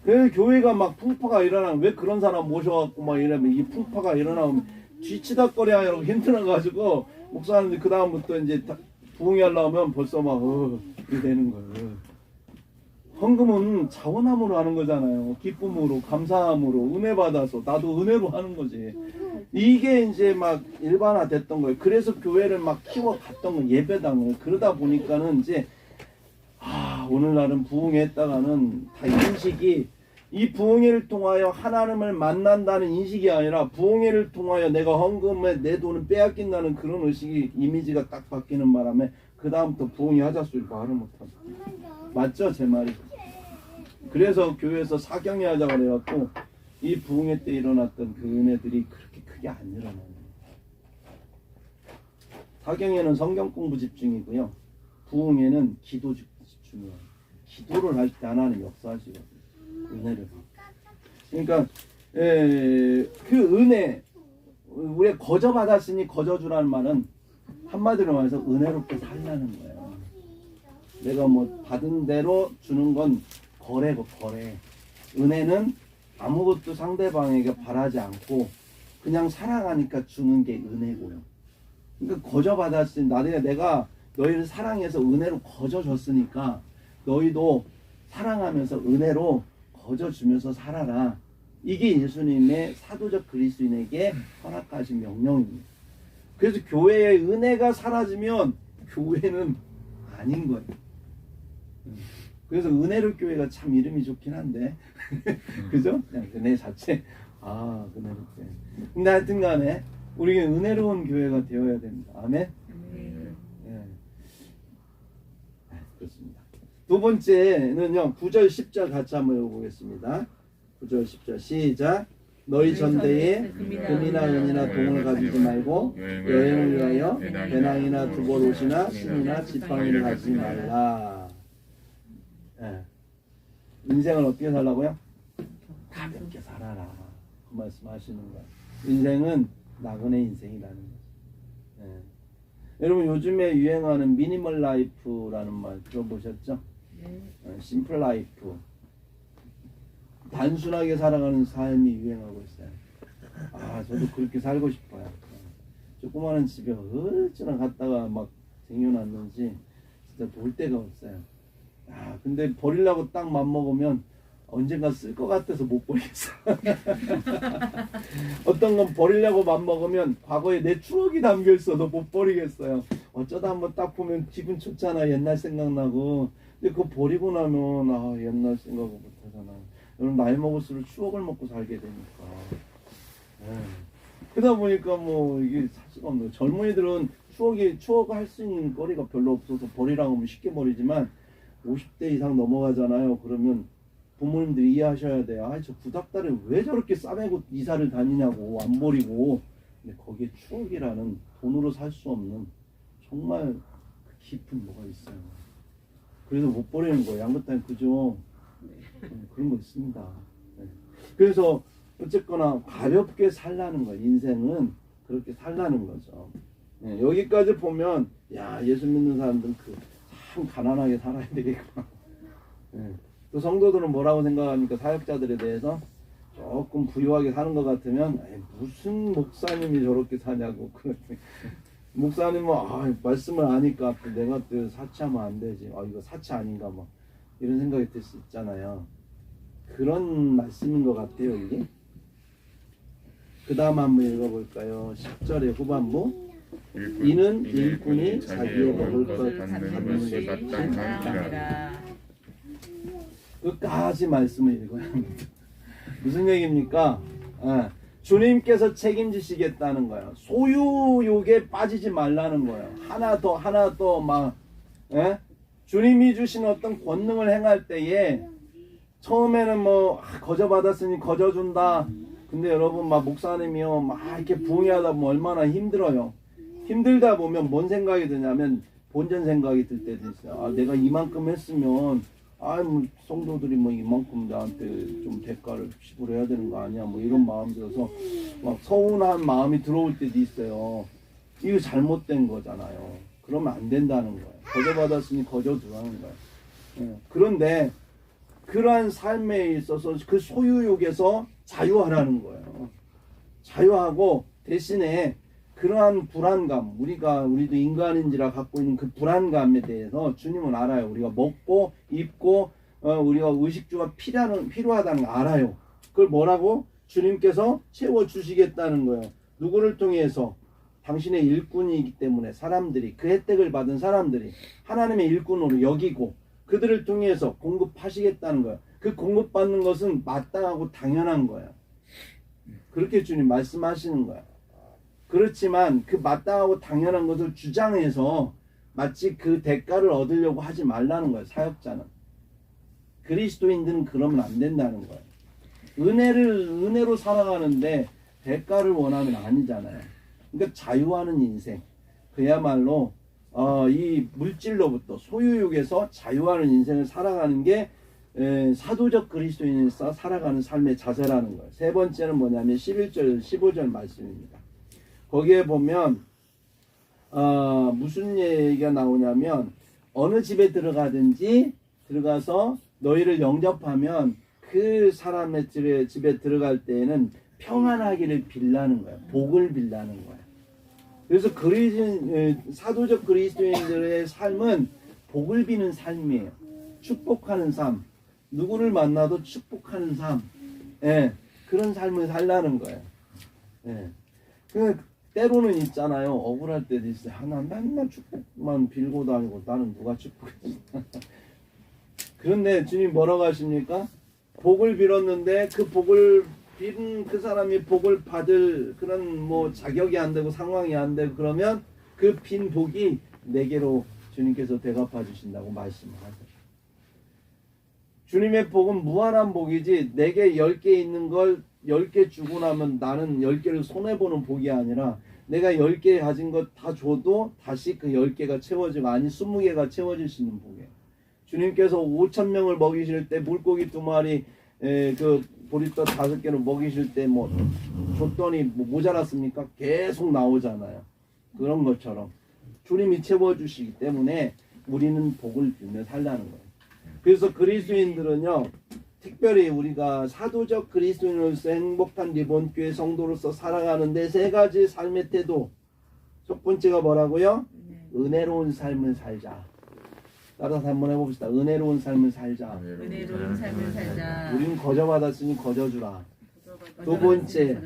그 교회가 막 풍파가 일어나면 왜 그런 사람 모셔갖고 막 이러면 이 풍파가 일어나면 뒤치다거리 하려고 힘들어가지고 목사님들 그 다음부터 이제 부흥이 하려면 벌써 막 이렇게 되는 거예요. 헌금은 자원함으로 하는 거잖아요. 기쁨으로, 감사함으로, 은혜 받아서 나도 은혜로 하는 거지. 이게 이제 막 일반화됐던 거예요. 그래서 교회를 막 키워갔던 거, 예배당을. 그러다 보니까는 이제 오늘날은 부흥했다가는 다 인식이 이 부흥회를 통하여 하나님을 만난다는 인식이 아니라 부흥회를 통하여 내가 헌금에 내 돈을 빼앗긴다는 그런 의식이 이미지가 딱 바뀌는 바람에 그 다음부터 부흥회 하자 소리 말을 못합니다. 맞죠? 제 말이. 그래서 교회에서 사경회 하자고 그래갖고 이 부흥회 때 일어났던 그 은혜들이 그렇게 크게 안 일어나요. 사경회는 성경 공부 집중이고요. 부흥회는 기도 집중이에요. 기도를 할 때 하나님 역사하시거든요. 은혜를. 그러니까 그 은혜, 우리가 거저 받았으니 거저 주라는 말은 한마디로 말해서 은혜롭게 살라는 거예요. 내가 뭐 받은 대로 주는 건 거래고 거래. 은혜는 아무것도 상대방에게 바라지 않고 그냥 사랑하니까 주는 게 은혜고요. 그러니까 거저 받았으니 나중에 내가 너희를 사랑해서 은혜로 거저 줬으니까 너희도 사랑하면서 은혜로 거저 주면서 살아라. 이게 예수님의 사도적 그리스도인에게 허락하신 명령입니다. 그래서 교회의 은혜가 사라지면 교회는 아닌 거예요. 그래서 은혜로 교회가 참 이름이 좋긴 한데 그죠? 그냥 은혜 자체 은혜롭게. 근데 하여튼 간에 우리가 은혜로운 교회가 되어야 됩니다. 아멘? 네. 그렇습니다. 두 번째는요. 9절 10절 같이 한번 읽어보겠습니다. 9절 10절 시작. 너희 전대에 금이나 은이나 동을 가지지 말고 여행을 위하여 배낭이나 두벌옷이나 신이나 지팡이를 가지지 말라. 예. 인생을 어떻게 살라고요? 가볍게 살아라. 그 말씀 하시는 거예요. 인생은 나그네 인생이라는 거예요. 예. 여러분 요즘에 유행하는 미니멀 라이프라는 말 들어보셨죠? 심플 라이프. 단순하게 살아가는 삶이 유행하고 있어요. 아, 저도 그렇게 살고 싶어요. 조그마한 집에 어찌나 갔다가 막 쟁여놨는지 진짜 볼 데가 없어요. 아, 근데 버리려고 딱 맘먹으면 언젠가 쓸 것 같아서 못 버리겠어. 어떤 건 버리려고 맘먹으면 과거에 내 추억이 담겨 있어도 못 버리겠어요. 어쩌다 한번 딱 보면 기분 좋잖아. 옛날 생각나고. 근데 그거 버리고 나면 아, 옛날 생각을 못 하잖아. 여러분 나이 먹을수록 추억을 먹고 살게 되니까. 그러다 보니까 뭐 이게 살 수가 없는 거예요. 젊은이들은 추억을 할 수 있는 거리가 별로 없어서 버리라고 하면 쉽게 버리지만 50대 이상 넘어가잖아요. 그러면 부모님들이 이해하셔야 돼요. 아, 저 구닥다리 왜 저렇게 싸매고 이사를 다니냐고 안 버리고. 근데 거기에 추억이라는 돈으로 살 수 없는 정말 깊은 뭐가 있어요. 그래서 못 버리는 거예요. 양끝다니 그죠? 그런 거 있습니다. 네. 그래서 어쨌거나 가볍게 살라는 거예요. 인생은 그렇게 살라는 거죠. 네. 여기까지 보면 야, 예수 믿는 사람들은 참 가난하게 살아야 되겠구나. 네. 또 성도들은 뭐라고 생각합니까? 사역자들에 대해서 조금 부유하게 사는 것 같으면 무슨 목사님이 저렇게 사냐고. 목사님은 말씀을 아니까 내가 또 사치하면 안 되지. 이거 사치 아닌가 뭐 이런 생각이 들 수 있잖아요. 그런 말씀인 것 같아요 이게. 그 다음 한번 읽어볼까요? 10절의 후반부. 이는 일꾼이 자기의 먹을 것 받는 것이 마땅하니라. 끝까지 말씀을 읽어야 합니다. 무슨 얘기입니까? 주님께서 책임지시겠다는 거예요. 소유욕에 빠지지 말라는 거예요. 하나 더 막 주님이 주신 어떤 권능을 행할 때에 처음에는 뭐 거저 받았으니 거저 준다. 근데 여러분 막 목사님이요 막 이렇게 부흥하다 보면 얼마나 힘들어요. 힘들다 보면 뭔 생각이 드냐면 본전 생각이 들 때도 있어요. 내가 이만큼 했으면 뭐 성도들이 뭐 이만큼 나한테 좀 대가를 지불해야 되는 거 아니야 뭐 이런 마음 들어서 막 서운한 마음이 들어올 때도 있어요. 이거 잘못된 거잖아요. 그러면 안 된다는 거예요. 거저 받았으니 거저 두라는 거예요. 그런데 그러한 삶에 있어서 그 소유욕에서 자유하라는 거예요. 자유하고 대신에 그러한 불안감, 우리도 인간인지라 갖고 있는 그 불안감에 대해서 주님은 알아요. 우리가 먹고 입고 우리가 의식주가 필요하다는 거 알아요. 그걸 뭐라고? 주님께서 채워주시겠다는 거예요. 누구를 통해서? 당신의 일꾼이기 때문에 사람들이, 그 혜택을 받은 사람들이 하나님의 일꾼으로 여기고 그들을 통해서 공급하시겠다는 거예요. 그 공급받는 것은 마땅하고 당연한 거예요. 그렇게 주님 말씀하시는 거예요. 그렇지만 그 마땅하고 당연한 것을 주장해서 마치 그 대가를 얻으려고 하지 말라는 거예요. 사역자는. 그리스도인들은 그러면 안 된다는 거예요. 은혜로 살아가는데 대가를 원하면 아니잖아요. 그러니까 자유하는 인생, 그야말로 이 물질로부터 소유욕에서 자유하는 인생을 살아가는 게 사도적 그리스도인에서 살아가는 삶의 자세라는 거예요. 세 번째는 뭐냐면 11절 15절 말씀입니다. 거기에 보면 무슨 얘기가 나오냐면 어느 집에 들어가서 너희를 영접하면 그 사람의 집에 들어갈 때에는 평안하기를 빌라는 거예요. 복을 빌라는 거예요. 그래서 사도적 그리스도인들의 삶은 복을 비는 삶이에요. 축복하는 삶. 누구를 만나도 축복하는 삶. 그런 삶을 살라는 거예요. 때로는 있잖아요. 억울할 때도 있어요. 나 맨날 축복만 빌고 다니고 나는 누가 축복했지? 그런데 주님 뭐라고 하십니까? 복을 빌었는데 그 복을 빌은 그 사람이 복을 받을 그런 뭐 자격이 안 되고 상황이 안 되고 그러면 그 빈 복이 내게로 주님께서 대갚아 주신다고 말씀을 하세요. 주님의 복은 무한한 복이지 내게 10개 있는 걸 10개 주고 나면 나는 10개를 손해보는 복이 아니라 내가 10개 가진 것 다 줘도 다시 그 10개가 채워지고 아니 20개가 채워질 수 있는 복이에요. 주님께서 5,000명을 먹이실 때 물고기 2마리 그 보리떡 5개를 먹이실 때 뭐 줬더니 뭐 모자랐습니까? 계속 나오잖아요. 그런 것처럼 주님이 채워주시기 때문에 우리는 복을 빌며 살라는 거예요. 그래서 그리스도인들은요, 특별히 우리가 사도적 그리스도인으로서 행복한 리본교회 성도로서 살아가는데 3가지 삶의 태도. 첫 번째가 뭐라고요? 은혜로운 삶을 살자. 따라서 한번 해봅시다. 은혜로운 삶을 살자. 은혜로운 삶을 살자. 우리는 거저받았으니 거저주라. 두 번째,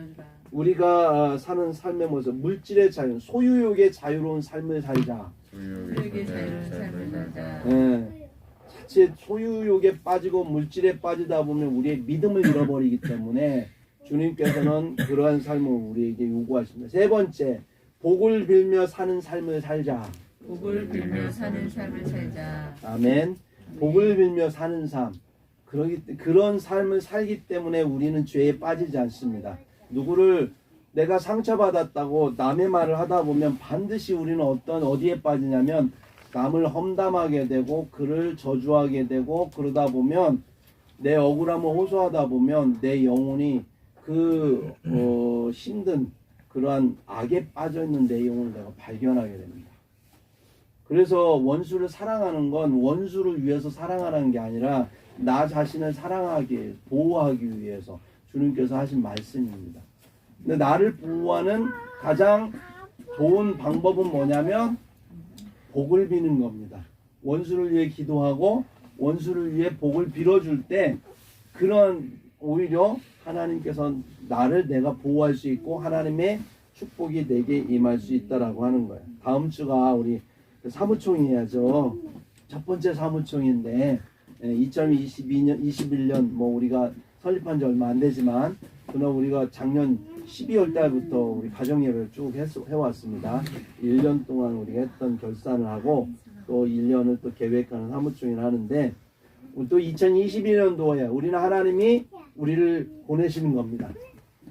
우리가 사는 삶의 모습, 물질의 자유, 소유욕의 자유로운 삶을 살자. 소유욕의 자유로운 삶을 살자. 자칫 소유욕에 빠지고 물질에 빠지다 보면 우리의 믿음을 잃어버리기 때문에 주님께서는 그러한 삶을 우리에게 요구하십니다. 세 번째, 복을 빌며 사는 삶을 살자. 복을 빌며 사는 삶을 살자. 아멘. 복을 빌며 사는 삶. 그런 삶을 살기 때문에 우리는 죄에 빠지지 않습니다. 누구를 내가 상처받았다고 남의 말을 하다 보면 반드시 우리는 어디에 빠지냐면 남을 험담하게 되고 그를 저주하게 되고 그러다 보면 내 억울함을 호소하다 보면 내 영혼이 힘든 그러한 악에 빠져있는 내 영혼을 내가 발견하게 됩니다. 그래서 원수를 사랑하는 건 원수를 위해서 사랑하는 게 아니라 나 자신을 사랑하기, 보호하기 위해서 주님께서 하신 말씀입니다. 근데 나를 보호하는 가장 좋은 방법은 뭐냐면 복을 비는 겁니다. 원수를 위해 기도하고 원수를 위해 복을 빌어줄 때 그런 오히려 하나님께서 나를 내가 보호할 수 있고 하나님의 축복이 내게 임할 수 있다라고 하는 거예요. 다음 주가 우리 사무총회 해야죠. 첫 번째 사무총회인데 2021년 뭐 우리가 설립한 지 얼마 안 되지만 그러나 우리가 작년 12월 달부터 우리 가정예배를 쭉 해왔습니다. 1년 동안 우리가 했던 결산을 하고 또 1년을 또 계획하는 사무총회를 하는데 또 2022년도에 우리는 하나님이 우리를 보내시는 겁니다.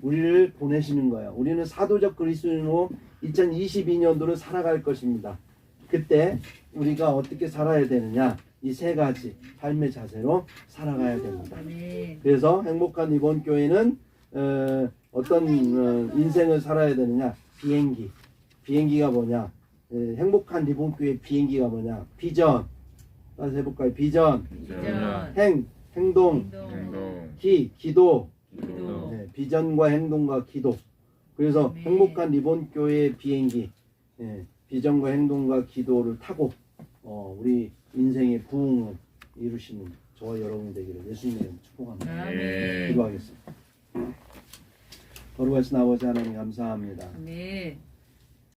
우리를 보내시는 거예요. 우리는 사도적 그리스도인으로 2022년도를 살아갈 것입니다. 그때 우리가 어떻게 살아야 되느냐? 이 3가지 삶의 자세로 살아가야 됩니다. 그래서 행복한 이번 교회는 어떤 인생을 살아야 되느냐? 비행기가 뭐냐? 행복한 이번 교회 비행기가 뭐냐? 비전. 따라서 해볼까요? 비전. 행동. 기도. 비전과 행동과 기도. 그래서 행복한 리본 교회의 비행기, 비전과 행동과 기도를 타고 우리 인생의 부흥을 이루시는 저와 여러분이 되기를 예수님의 이름으로 축복합니다. 기도하겠습니다. 거룩하신 아버지 하나님 감사합니다.